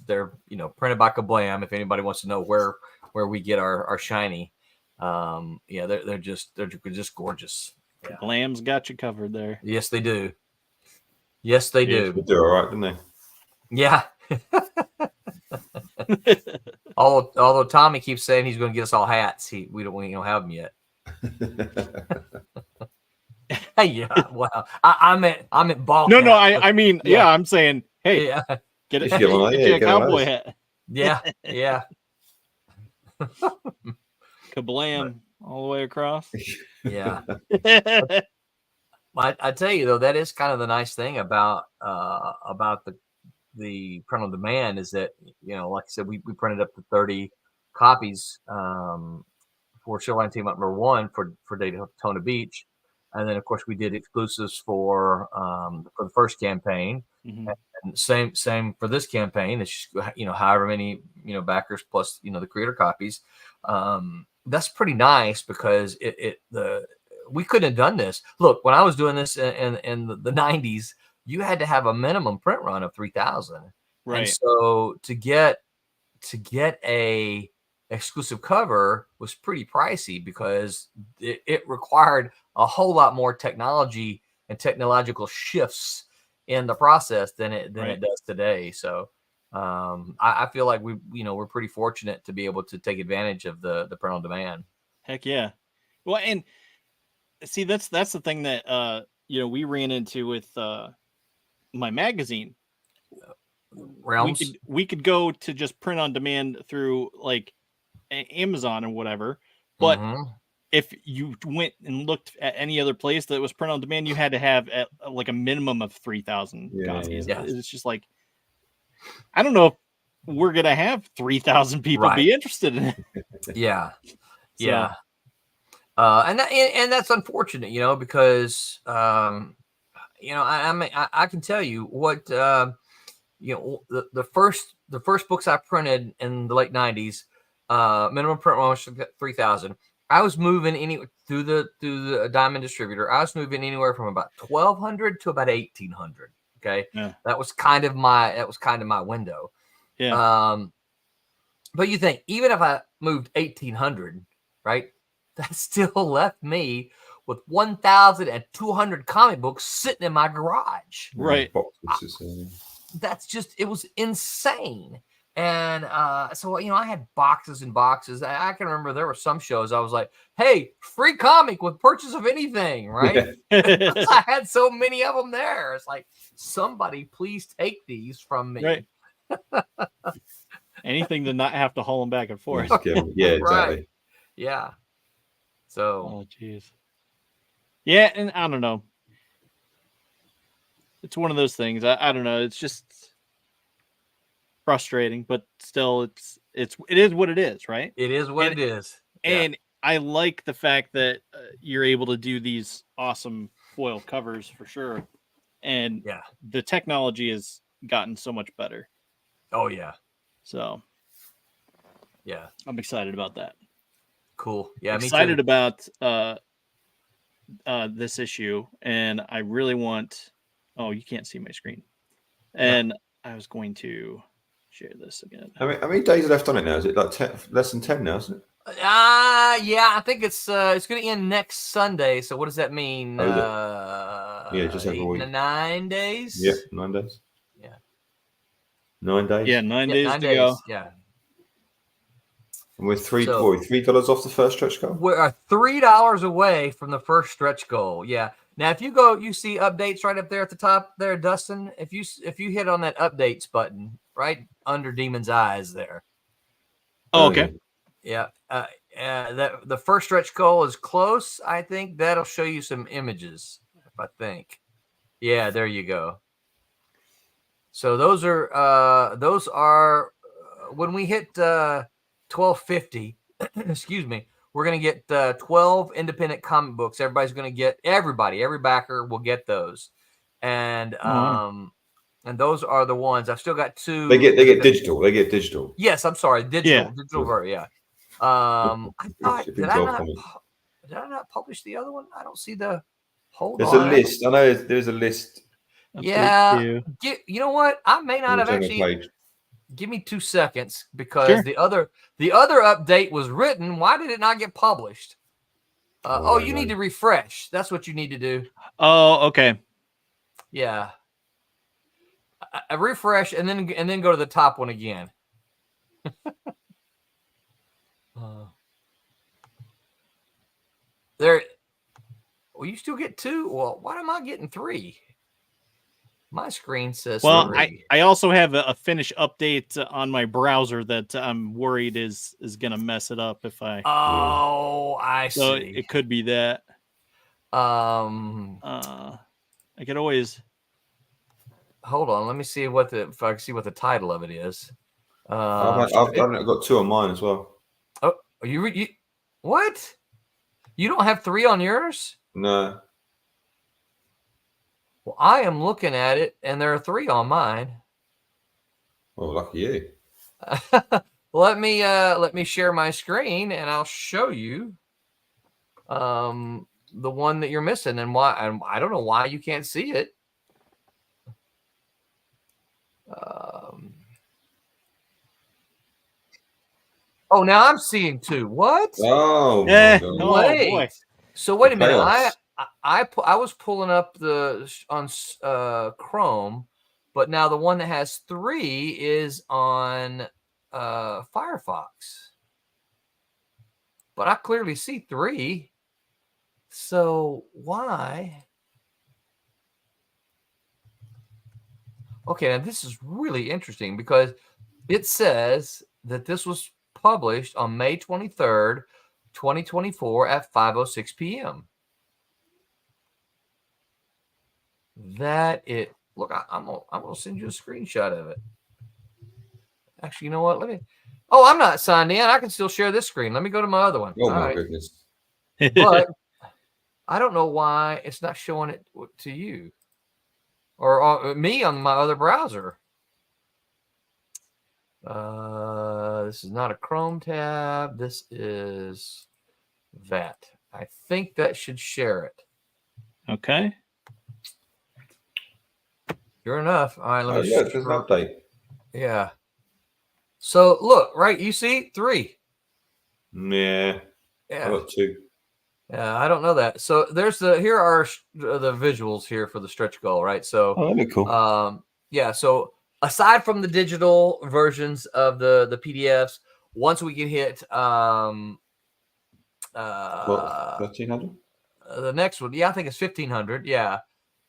printed by Kablam. If anybody wants to know where we get our shiny, they're just gorgeous. Yeah. Kablam's got you covered there. Yes, they do. Yes, they do. They do all right, don't they? Yeah. Although Tommy keeps saying he's going to get us all hats, we don't have them yet. Yeah, wow. I meant ball. No, I mean, I'm saying, hey, get it. Get you a cowboy hat. Yeah, yeah. Kablam all the way across. Yeah. I tell you though, that is kind of the nice thing about the print on demand is that, like I said, we printed up to 30 copies for Silverline Team Up #1 for Daytona Beach, and then of course we did exclusives for the first campaign, and same for this campaign. It's just, however many backers plus the creator copies. That's pretty nice because we couldn't have done this. Look, when I was doing this in the 90s, you had to have a minimum print run of 3,000. Right. And so to get a exclusive cover was pretty pricey because it required a whole lot more technology and technological shifts in the process than it does today. So I feel like we're pretty fortunate to be able to take advantage of the print on demand. Heck yeah. Well, and see, that's the thing that we ran into with my magazine. Realms. We could go to just print on demand through like Amazon or whatever, but if you went and looked at any other place that was print on demand, you had to have like a minimum of 3,000 copies. Yeah. It's just like, I don't know if we're gonna have 3,000 people be interested in it. Yeah. Yeah. And that's unfortunate, because I can tell you what the first books I printed in the late 90s, minimum print run was 3,000. I was moving through the Diamond distributor. I was moving anywhere from about 1,200 to about 1,800. Okay, that was kind of my window. Yeah. But you think even if I moved 1,800, right, that still left me with 1,200 comic books sitting in my garage. Right. It was insane. And so, I had boxes and boxes. I can remember there were some shows I was like, hey, free comic with purchase of anything, right? Because I had so many of them there. It's like, somebody please take these from me. Right. Anything to not have to haul them back and forth. Yeah, exactly. Right. Yeah. So. Oh, jeez. Yeah, and I don't know. It's one of those things. I don't know. It's just frustrating, but still, it is what it is, right? It is what it is. And I like the fact that you're able to do these awesome foil covers for sure. And the technology has gotten so much better. Oh yeah. So yeah, I'm excited about that. Cool. Yeah, I'm excited about this issue, and I really want. Oh, you can't see my screen. And I was going to share this again. How many days are left on it now? Is it like less than 10 now, isn't it? Yeah, I think it's going to end next Sunday. So what does that mean? Just over a week. 9 days. Yeah, 9 days. Yeah, 9 days. Yeah, 9 days to go. Yeah. And we're $3 off the first stretch goal. We're $3 away from the first stretch goal. Yeah. Now, if you see updates right up there at the top there, Dustin. If you hit on that updates button right under Demon's Eyes there. Oh, okay. Yeah. That the first stretch goal is close. I think that'll show you some images. I think. Yeah, there you go. So those are when we hit 1250. Excuse me. We're going to get 12 independent comic books. Everybody's going to get every backer will get those. And and those are the ones. I've still got 2. They get digital. They get digital. Yes, I'm sorry. Digital version. Yeah. I thought did I not publish the other one? I don't see the There's a list. I know there's a list. Yeah. You know what? I may not have actually. Give me 2 seconds because the other update was written. Why did it not get published? You need to refresh. That's what you need to do. Oh, okay. Yeah. I refresh and then go to the top one again. There. Well, you still get 2. Well, why am I getting 3? My screen says. Well, 3. I also have a finish update on my browser that I'm worried is going to mess it up if I. Oh, I see. So it could be that. I could always. Hold on. Let me see if I can see what the title of it is. I've got 2 on mine as well. Oh, you what? You don't have 3 on yours? No. Well, I am looking at it, and there are 3 on mine. Well, lucky you. Let me share my screen, and I'll show you. the one that you're missing, and why? And I don't know why you can't see it. Oh, now I'm seeing 2. What? Oh, my Eh, God. oh, Wait. boy. So wait a minute. Chaos. I was pulling up on Chrome, but now the one that has 3 is on Firefox. But I clearly see 3. So why? Okay, now this is really interesting because it says that this was published on May 23rd, 2024 at 5:06 p.m. Look, I'm gonna send you a screenshot of it. Actually, you know what? Oh, I'm not signed in. I can still share this screen. Let me go to my other one. Oh, All my right. goodness. But I don't know why it's not showing it to you or me on my other browser. This is not a Chrome tab. This is that. I think that should share it. Okay. Sure enough. All right, let me There's an update. Yeah. So look, right? You see 3. Yeah. I Yeah. got 2. Yeah, I don't know that. So here are the visuals here for the stretch goal, right? So Oh, that'd be cool. yeah, so aside from the digital versions of the PDFs, once we can hit 1,300? the next one, I think it's 1,500. Yeah.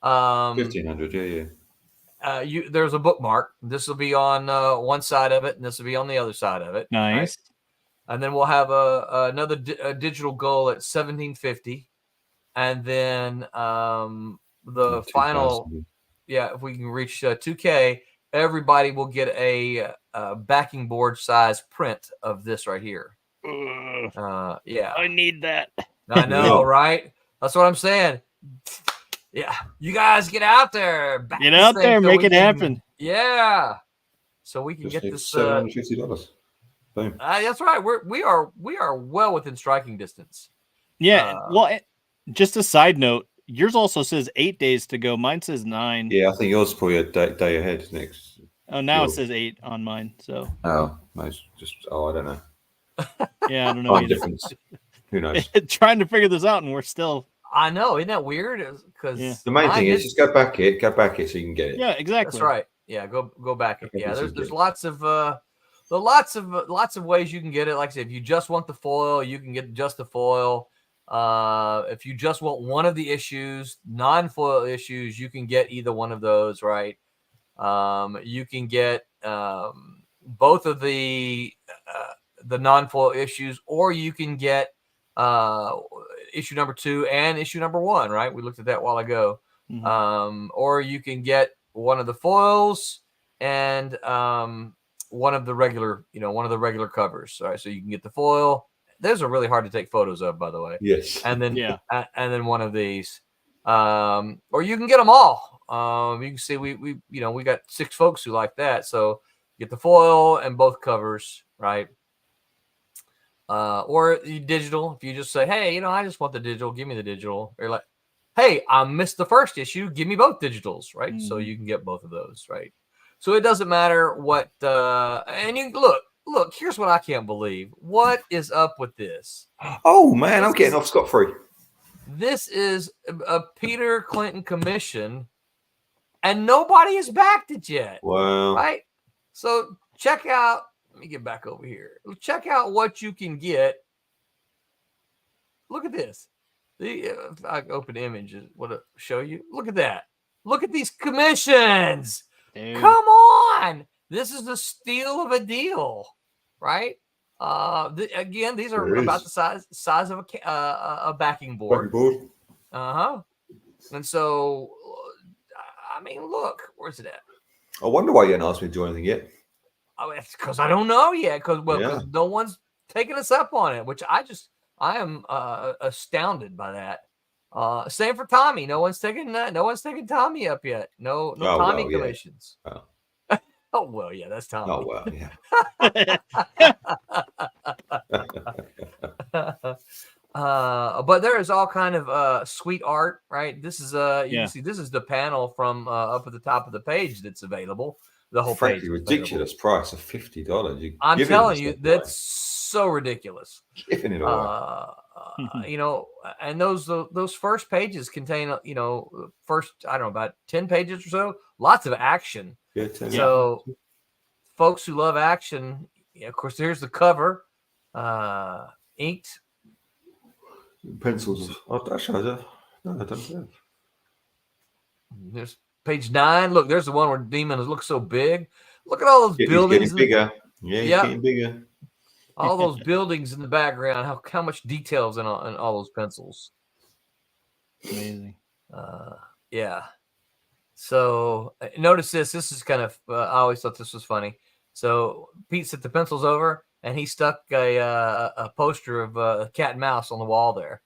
1,500, yeah. There's a bookmark. This will be on one side of it, and this will be on the other side of it. Nice. Right? And then we'll have another digital goal at 1,750, and then the final. Yeah, if we can reach 2K, everybody will get a backing board size print of this right here. Yeah, I need that. I know, right? That's what I'm saying. Yeah, you guys get out there. Get out there, make it happen. Yeah, so we can Just get this $750. Boom. That's right. We are well within striking distance. Yeah. Well, just a side note. Yours also says 8 days to go. Mine says 9. Yeah, I think yours is probably a day ahead next. Oh, now it says 8 on mine. So. Oh, nice. I don't know. Yeah, I don't know. Time difference. Who knows? Trying to figure this out, and we're still. I know, isn't that weird? Because the main thing is just go back it so you can get it. Yeah, exactly. That's right. Yeah, go back it. Yeah, there's lots of lots of ways you can get it. Like I said, if you just want the foil, you can get just the foil. If you just want one of the issues, non-foil issues, you can get either one of those, right? You can get both of the non-foil issues, or you can get issue number 2 and issue number 1, right? We looked at that a while ago. Mm-hmm. Or you can get one of the foils and one of the regular covers. All right, so you can get the foil. Those are really hard to take photos of, by the way. Yes. And then and then one of these, or you can get them all. You can see we got 6 folks who like that. So get the foil and both covers, right? Or digital. If you just say, hey, I just want the digital, give me the digital. Or like, hey, I missed the first issue, give me both digitals, right? Mm-hmm. So you can get both of those, right? So it doesn't matter what. And you look. Here's what I can't believe. What is up with this? Oh man, I'm getting off scot-free. This is a Peter Clinton commission, and nobody has backed it yet. Wow. Right. So check out. Let me get back over here. Check out what you can get. Look at this. If I open images, what to show you? Look at that. Look at these commissions. Dude. Come on. This is the steal of a deal, right? Again, these are about the size of a backing board. And so, I mean, look, where's it at? I wonder why you haven't asked me to do anything yet. Oh, it's because I don't know yet. Because no one's taking us up on it, which I am astounded by that. Same for Tommy. No one's taking Tommy up yet. No Tommy commissions. Oh. Oh, well, yeah, that's Tommy. Oh, well, yeah. But there is all kind of sweet art, right? This is you can see this is the panel from up at the top of the page that's available. The whole Frankly, page. ridiculous price of $50. I'm telling you, that's so ridiculous. Giving it away. You know, and those first pages contain, you know, first, I don't know, about 10 pages or so, lots of action. Yeah, so folks who love action, of course, here's the cover, inked. Pencils. Oh, no, I don't know. There's page 9. Look, there's the one where Demon looks so big. Look at all those buildings. He's getting bigger. Yeah, he's getting bigger. All those buildings in the background. How much details in all those pencils. Amazing. Yeah. So notice this. This is kind of. I always thought this was funny. So Pete set the pencils over, and he stuck a poster of cat and mouse on the wall there.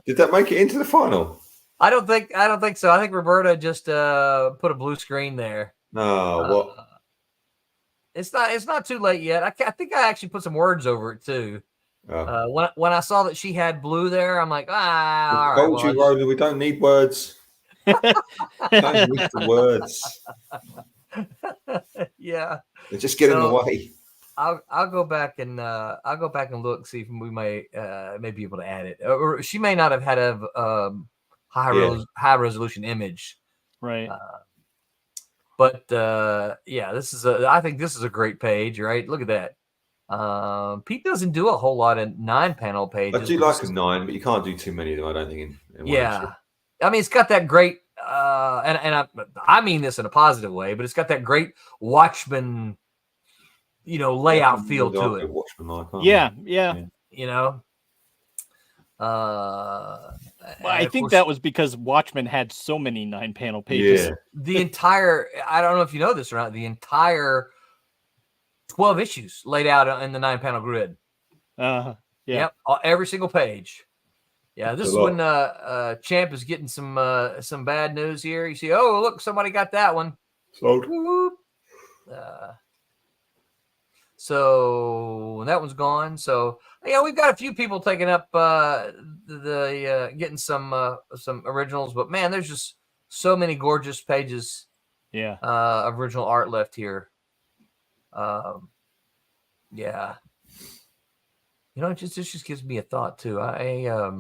Did that make it into the final? I don't think so. I think Roberta just put a blue screen there. No, what? It's not too late yet. I think I actually put some words over it too. Oh. When I saw that she had blue there, I'm like, all right. Told you, Roland, we don't need words. Don't need the words. Yeah. They just get in the way. I'll go back and look, see if we may be able to add it. Or she may not have had a high resolution image, right? But this is I think this is a great page, right? Look at that. Pete doesn't do a whole lot of 9-panel pages. I do like a 9, but you can't do too many of them, I don't think. I mean, it's got that great, and I mean this in a positive way, but it's got that great Watchmen, you know, layout feel to it. Yeah. You know. Well, I think that was because Watchmen had so many 9-panel pages. Yeah. The entire, I don't know if you know this or not, the entire 12 issues laid out in the 9-panel grid. Yep, every single page. Yeah, this is when Champ is getting some bad news here. You see, oh, look, somebody got that one. Sold. So that one's gone. So yeah, we've got a few people taking up getting some originals, but man, there's just so many gorgeous pages. Yeah. Of original art left here. Yeah. You know, this just gives me a thought too. I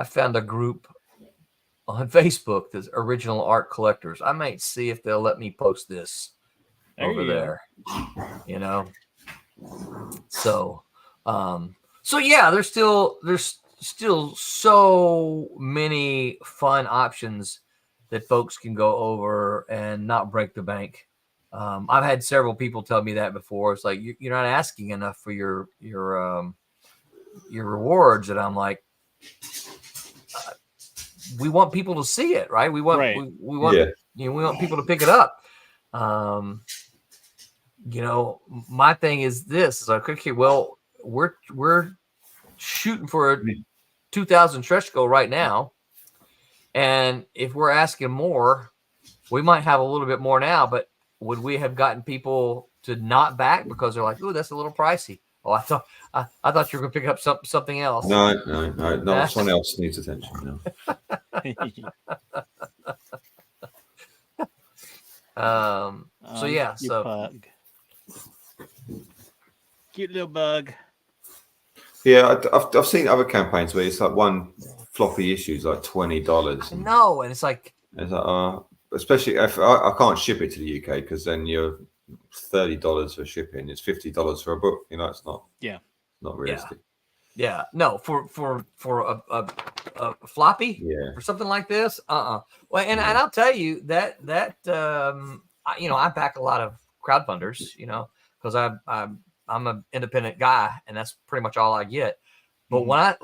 found a group on Facebook that's original art collectors. I might see if they'll let me post this over there. You know. So yeah, there's still so many fun options that folks can go over and not break the bank. I've had several people tell me that before. It's like you're not asking enough for your rewards, and I'm like, we want people to see it, right? We want we want people to pick it up. You know, my thing is this: is like, okay, well, we're shooting for a 2,000 stretch goal right now, and if we're asking more, we might have a little bit more now, but would we have gotten people to not back because they're like, "Ooh, that's a little pricey"? Oh, I thought you were going to pick up something else. No. Someone else needs attention. No. So yeah, bug. Cute little bug. Yeah, I've seen other campaigns where it's like one floppy issue is like $20. No, and it's like especially if I can't ship it to the UK because then you're $30 for shipping. It's $50 for a book. You know, it's not. Yeah. Not realistic. Yeah. No, for a floppy. Yeah. For something like this. Well, and I'll tell you that you know, I back a lot of crowdfunders. You know, because I'm an independent guy, and that's pretty much all I get. But when I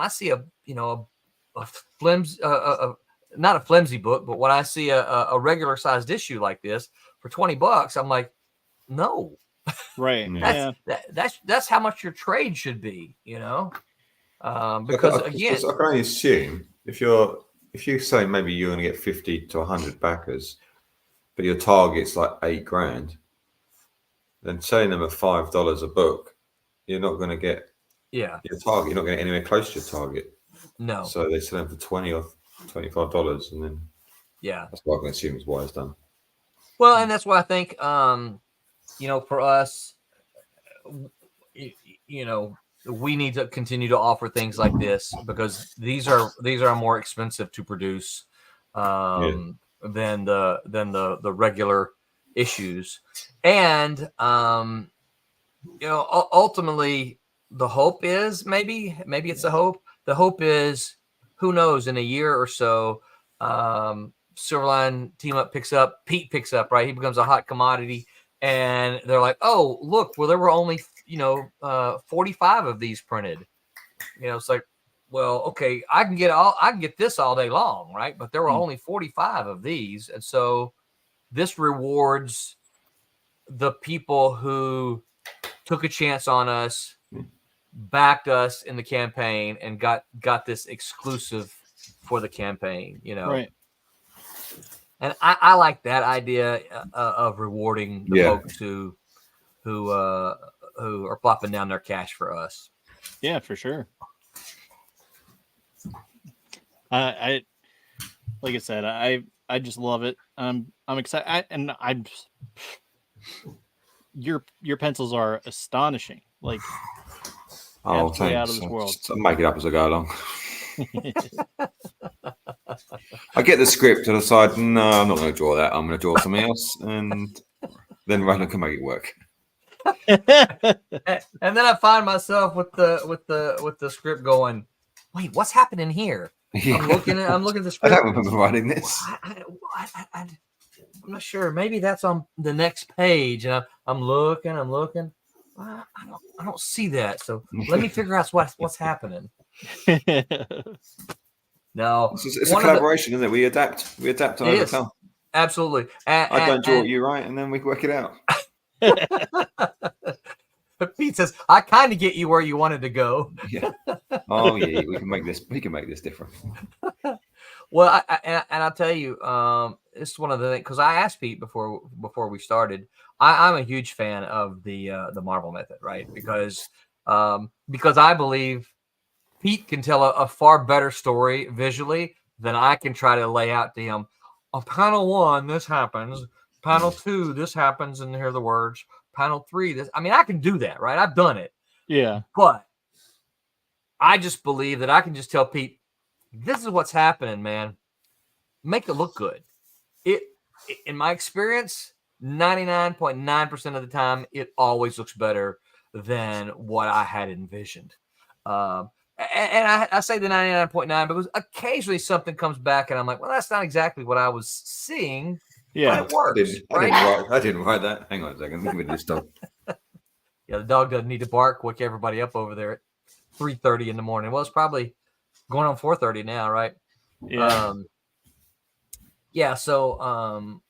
see a flimsy, not a flimsy book, but when I see a regular sized issue like this for $20, I'm like, no, right? That's how much your trade should be, you know. Because again, I can only assume if you say maybe you're going to get 50 to 100 backers, but your target's like $8,000. Then selling them at $5 a book, you're not going to get Yeah. your target. You're not going to get anywhere close to your target. No. So they sell them for $20 or $25, and then that's what I can assume is why it's done. Well, and that's why I think, for us, we need to continue to offer things like this because these are more expensive to produce than the regular issues, and ultimately the hope is maybe it's a hope. The hope is, who knows, in a year or so, Silverline Team Up Pete picks up, right? He becomes a hot commodity, and they're like, oh, look, well, there were only 45 of these printed. It's like, well, okay, I can get this all day long, right? But there were only 45 of these, and so this rewards the people who took a chance on us, backed us in the campaign, and got this exclusive for the campaign. Right. And I like that idea of rewarding the folks who are plopping down their cash for us. Yeah, for sure. I like I said, I just love it. I'm excited, your pencils are astonishing. Like, absolutely out of this world. I'll make it up as I go along. I get the script and I decide, no, I'm not going to draw that. I'm going to draw something else, and then Roland can make it work. And then I find myself with the script going, wait, what's happening here? Yeah. I'm looking at the script. I don't remember writing this. I'm not sure. Maybe that's on the next page, and I'm looking. I don't see that. So let me figure out what's happening. No, it's a collaboration, isn't it? We adapt and overcome. Absolutely. I don't draw you right, and then we work it out. Pete says, "I kind of get you where you wanted to go." Yeah. Oh yeah, we can make this. We can make this different. Well, I'll tell you, it's one of the things, because I asked Pete before we started. I'm a huge fan of the Marvel method, right? Because I believe Pete can tell a far better story visually than I can try to lay out to him. On panel 1, this happens. Panel 2, this happens, and here are the words. Panel 3, this. I mean, I can do that, right? I've done it. Yeah. But I just believe that I can just tell Pete, this is what's happening, man. Make it look good. In my experience, 99.9% of the time, it always looks better than what I had envisioned. And I say the 99.9 because occasionally something comes back and I'm like, well, that's not exactly what I was seeing. Yeah, but it works. I didn't write that. Hang on a second. Let me this dog. Yeah, the dog doesn't need to bark, wake everybody up over there at 3:30 in the morning. Well, it's probably going on 4:30 now, right? Yeah. So I'm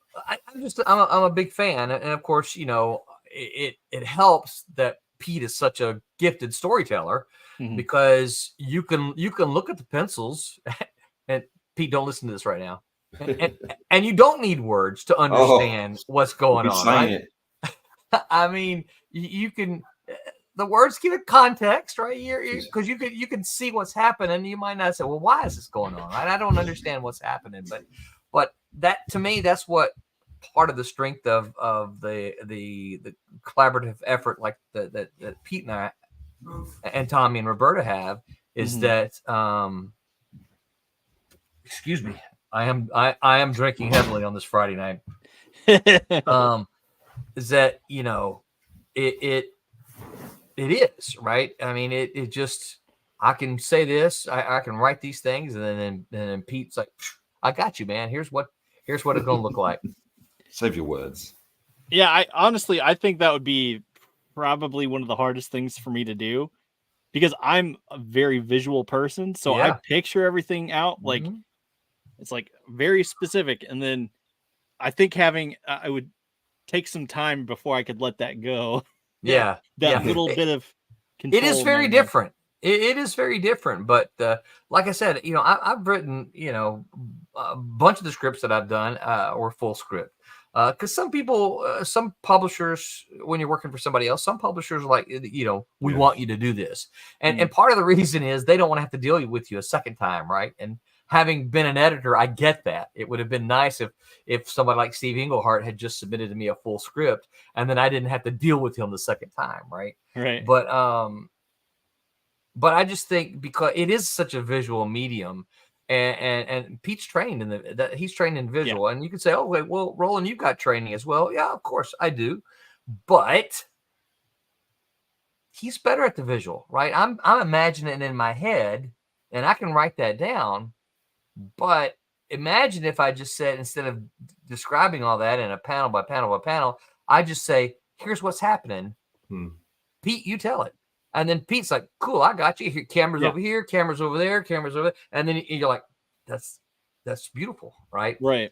a big fan, and of course, it helps that Pete is such a gifted storyteller, because you can look at the pencils, and Pete, don't listen to this right now, and you don't need words to understand what's going on, right? I mean, you can. The words give it context, right? Because you can see what's happening. You might not say, "Well, why is this going on?" Right? I don't understand what's happening, but that, to me, that's what part of the strength of the collaborative effort, like that Pete and I and Tommy and Roberta have, is that. Excuse me, I am drinking heavily on this Friday night. Is that it is, right? I mean, it just, I can say this, I can write these things, and then Pete's like, I got you, man. Here's what it's going to look like. Save your words. Yeah, I think that would be probably one of the hardest things for me to do, because I'm a very visual person. So I picture everything out. Like, it's like very specific. And then I think I would take some time before I could let that go. Yeah. That little bit of control. It is very different. It is very different. But like I said, I've written, a bunch of the scripts that I've done were full script. Because some people, some publishers, when you're working for somebody else, some publishers are like, we want you to do this. And part of the reason is they don't want to have to deal with you a second time, right? And having been an editor, I get that. It would have been nice if somebody like Steve Englehart had just submitted to me a full script, and then I didn't have to deal with him the second time, right? Right. But I just think because it is such a visual medium, and Pete's trained in he's trained in visual, and you could say, oh wait, well, Roland, you've got training as well. Yeah, of course I do, but he's better at the visual, right? I'm imagining it in my head, and I can write that down. But imagine if I just said, instead of describing all that in a panel by panel by panel, I just say, here's what's happening. Pete, you tell it. And then Pete's like, cool, I got you. Here, cameras over here, cameras over there, cameras over there. And then you're like, that's beautiful, right? Right.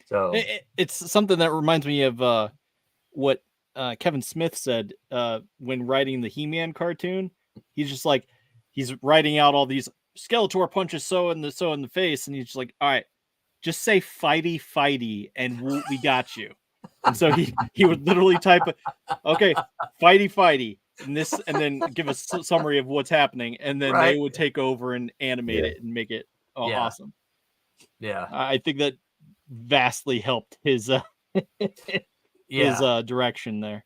So it's something that reminds me of what Kevin Smith said when writing the He-Man cartoon. He's just like, he's writing out all these Skeletor punches so in the face, and he's just like, all right, just say fighty, and we got you. And so he would literally type, okay, fighty, and this, and then give a summary of what's happening, and then they would take over and animate it and make it awesome. Yeah, I think that vastly helped his his direction there.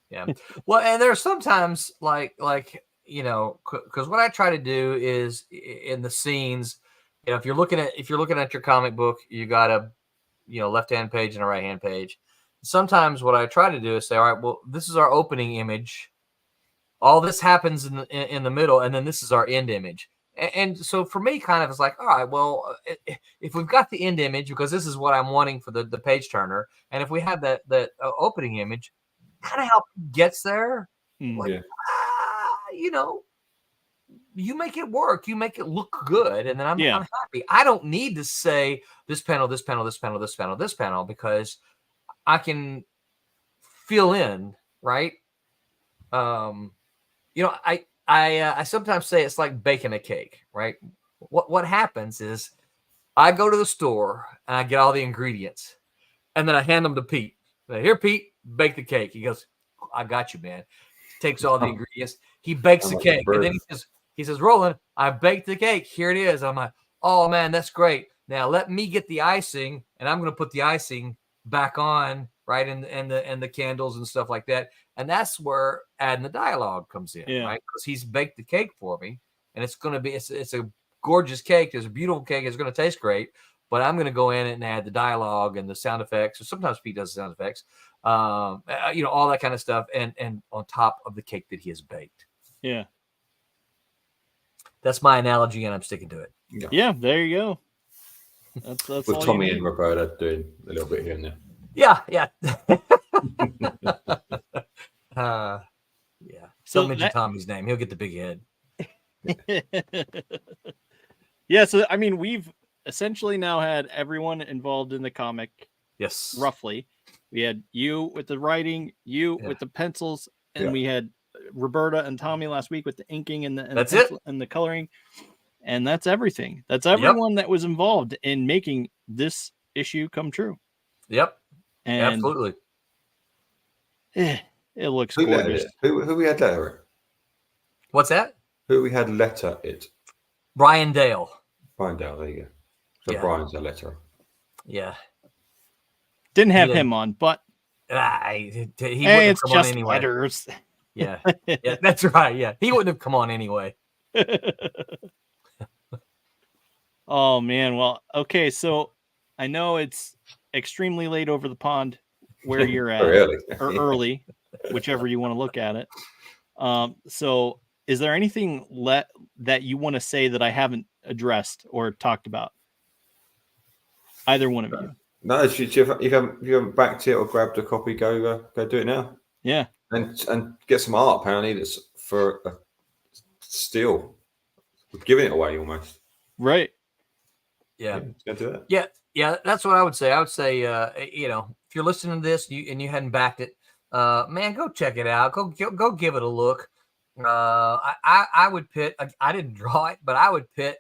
Yeah. Well, and there's sometimes like because what I try to do is in the scenes, if you're looking at your comic book, you got a left-hand page and a right-hand page. Sometimes what I try to do is say, all right, well, this is our opening image. All this happens in the middle, and then this is our end image. And so for me, kind of, it's like, all right, well, if we've got the end image, because this is what I'm wanting for the page turner, and if we have that opening image, kind of how it gets there, you make it work, you make it look good, and then I'm happy. I don't need to say this panel, this panel, this panel, this panel, this panel, because I can fill in, right? I sometimes say it's like baking a cake, right? What happens is I go to the store and I get all the ingredients, and then I hand them to Pete. Here, Pete, bake the cake. He goes, I got you, man. Takes all the ingredients. He bakes the cake. And then he says, Roland, I baked the cake. Here it is. I'm like, oh, man, that's great. Now let me get the icing, and I'm going to put the icing back on, right, and the candles and stuff like that. And that's where adding the dialogue comes in, right? Because he's baked the cake for me, and it's going to be it's a gorgeous cake. It's a beautiful cake. It's going to taste great. But I'm going to go in and add the dialogue and the sound effects. Or sometimes Pete does the sound effects, all that kind of stuff, and on top of the cake that he has baked. Yeah, that's my analogy, and I'm sticking to it. Yeah, there you go. That's with all Tommy and Roberta doing a little bit here and there. Yeah. So don't mention Tommy's name; he'll get the big head. Yeah, so I mean, we've essentially now had everyone involved in the comic. Yes, roughly. We had you with the writing, with the pencils, and we had Roberta and Tommy last week with the inking and the coloring, and that's everything. That's everyone that was involved in making this issue come true. Yep, and absolutely. It looks gorgeous. Who we had letter it? What's that? Who we had letter it? Brian Dale. Brian Dale, there you go. So Brian's a letterer. Yeah. Didn't have him on, but he wouldn't have come on anyway. Letters. Yeah, that's right. Yeah, he wouldn't have come on anyway. Oh man, well, okay, so I know it's extremely late over the pond where you're at, or early, whichever you want to look at it. So is there anything that you want to say that I haven't addressed or talked about? Either one of you. No, if you haven't backed it or grabbed a copy, go do it now. Yeah, and get some art. Apparently, that's for a steal. We're giving it away almost. Right. Yeah. Go do that. Yeah. That's what I would say. I would say, if you're listening to this and you hadn't backed it, man, go check it out. Go give it a look. I would pit. I didn't draw it, but I would pit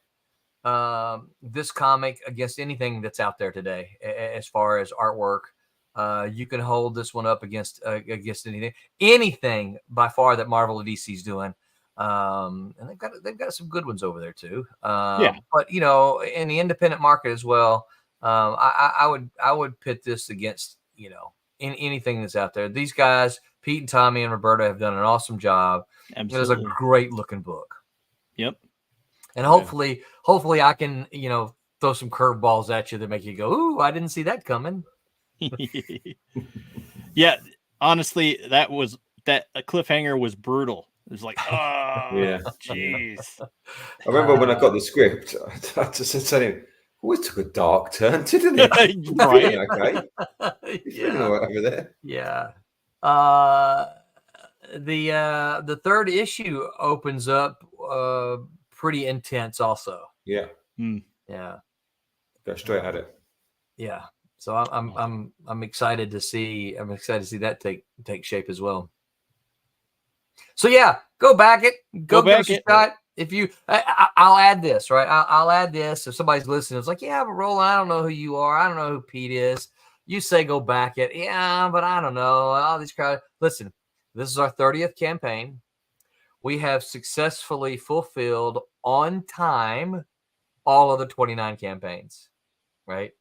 this comic against anything that's out there today as far as artwork, You can hold this one up against anything by far that Marvel or DC's doing. And they've got some good ones over there too. But in the independent market as well, I would pit this against in anything that's out there. These guys, Pete and Tommy and Roberta, have done an awesome job. Absolutely. It is a great looking book. Yep. And hopefully I can throw some curveballs at you that make you go, "Ooh, I didn't see that coming." Yeah, honestly, that cliffhanger was brutal. It was like, oh, jeez. I remember when I got the script, I just said to him, "Oh, it took a dark turn, didn't it?" Right? Okay. He's all right over there. Yeah. The third issue opens up pretty intense, also. Yeah. Yeah. Go straight at it. Yeah. So I'm excited to see that take shape as well. So yeah, go back it. Go back it. Shot. If you, I'll add this, right? I'll add this. If somebody's listening, it's like, yeah, but Roland, I don't know who you are. I don't know who Pete is. You say go back it. Yeah, but I don't know. All these crowd. Listen, this is our 30th campaign. We have successfully fulfilled on time all of the 29 campaigns, right?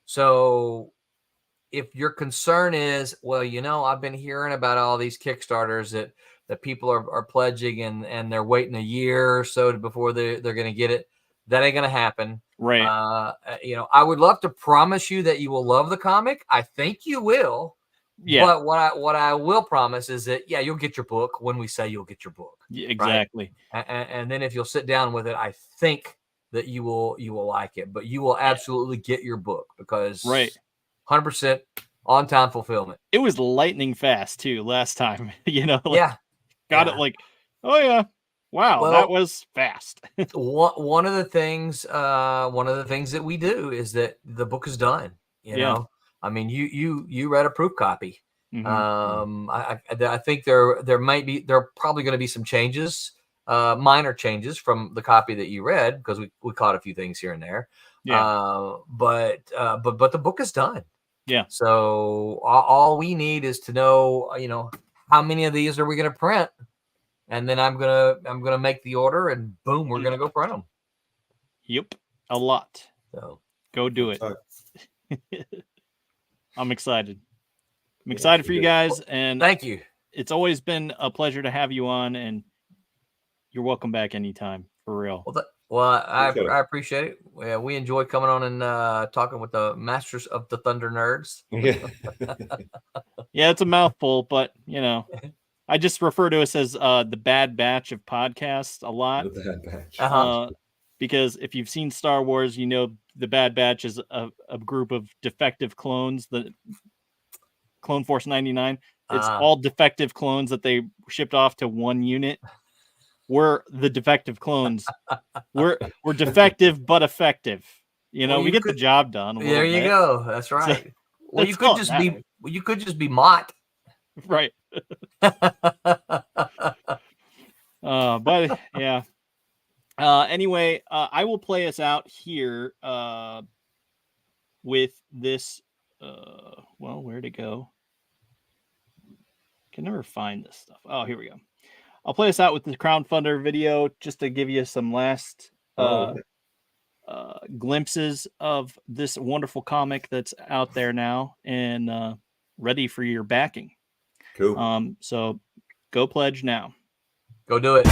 So if your concern is, well, I've been hearing about all these Kickstarters that people are pledging and they're waiting a year or so before they're going to get it. That ain't going to happen. Right. I would love to promise you that you will love the comic. I think you will. Yeah. But what I will promise is that, you'll get your book when we say you'll get your book. Yeah, exactly. Right? And then if you'll sit down with it, I think that you will like it. But you will absolutely get your book because 100% on time fulfillment. It was lightning fast too last time. Got it like, oh yeah. Wow, that was fast. one of the things that we do is that the book is done. You know, I mean, you read a proof copy. Mm-hmm. I think there are probably going to be some changes, minor changes from the copy that you read because we caught a few things here and there. Yeah. But the book is done. Yeah. So all we need is to know, how many of these are we going to print? And then I'm gonna make the order, and boom, we're gonna go print them. Yep, a lot. So go do it. I'm excited. I'm excited for you guys, and thank you. It's always been a pleasure to have you on, and you're welcome back anytime, for real. Well, I appreciate it. Yeah, we enjoy coming on and talking with the masters of the Thunder nerds. Yeah, it's a mouthful, but I just refer to us as the Bad Batch of podcasts a lot. The Bad Batch. Because if you've seen Star Wars, the Bad Batch is a group of defective clones, the Clone Force 99. It's all defective clones that they shipped off to one unit. We're the defective clones. We're defective but effective. We get the job done. There you go. That's right. So, well, you could just be Mott. Right. But yeah. Anyway, I will play us out here with this. Where'd it go? Can never find this stuff. Oh, here we go. I'll play us out with the crowdfunder video just to give you some last glimpses of this wonderful comic that's out there now and ready for your backing. Cool. So go pledge now. Go do it.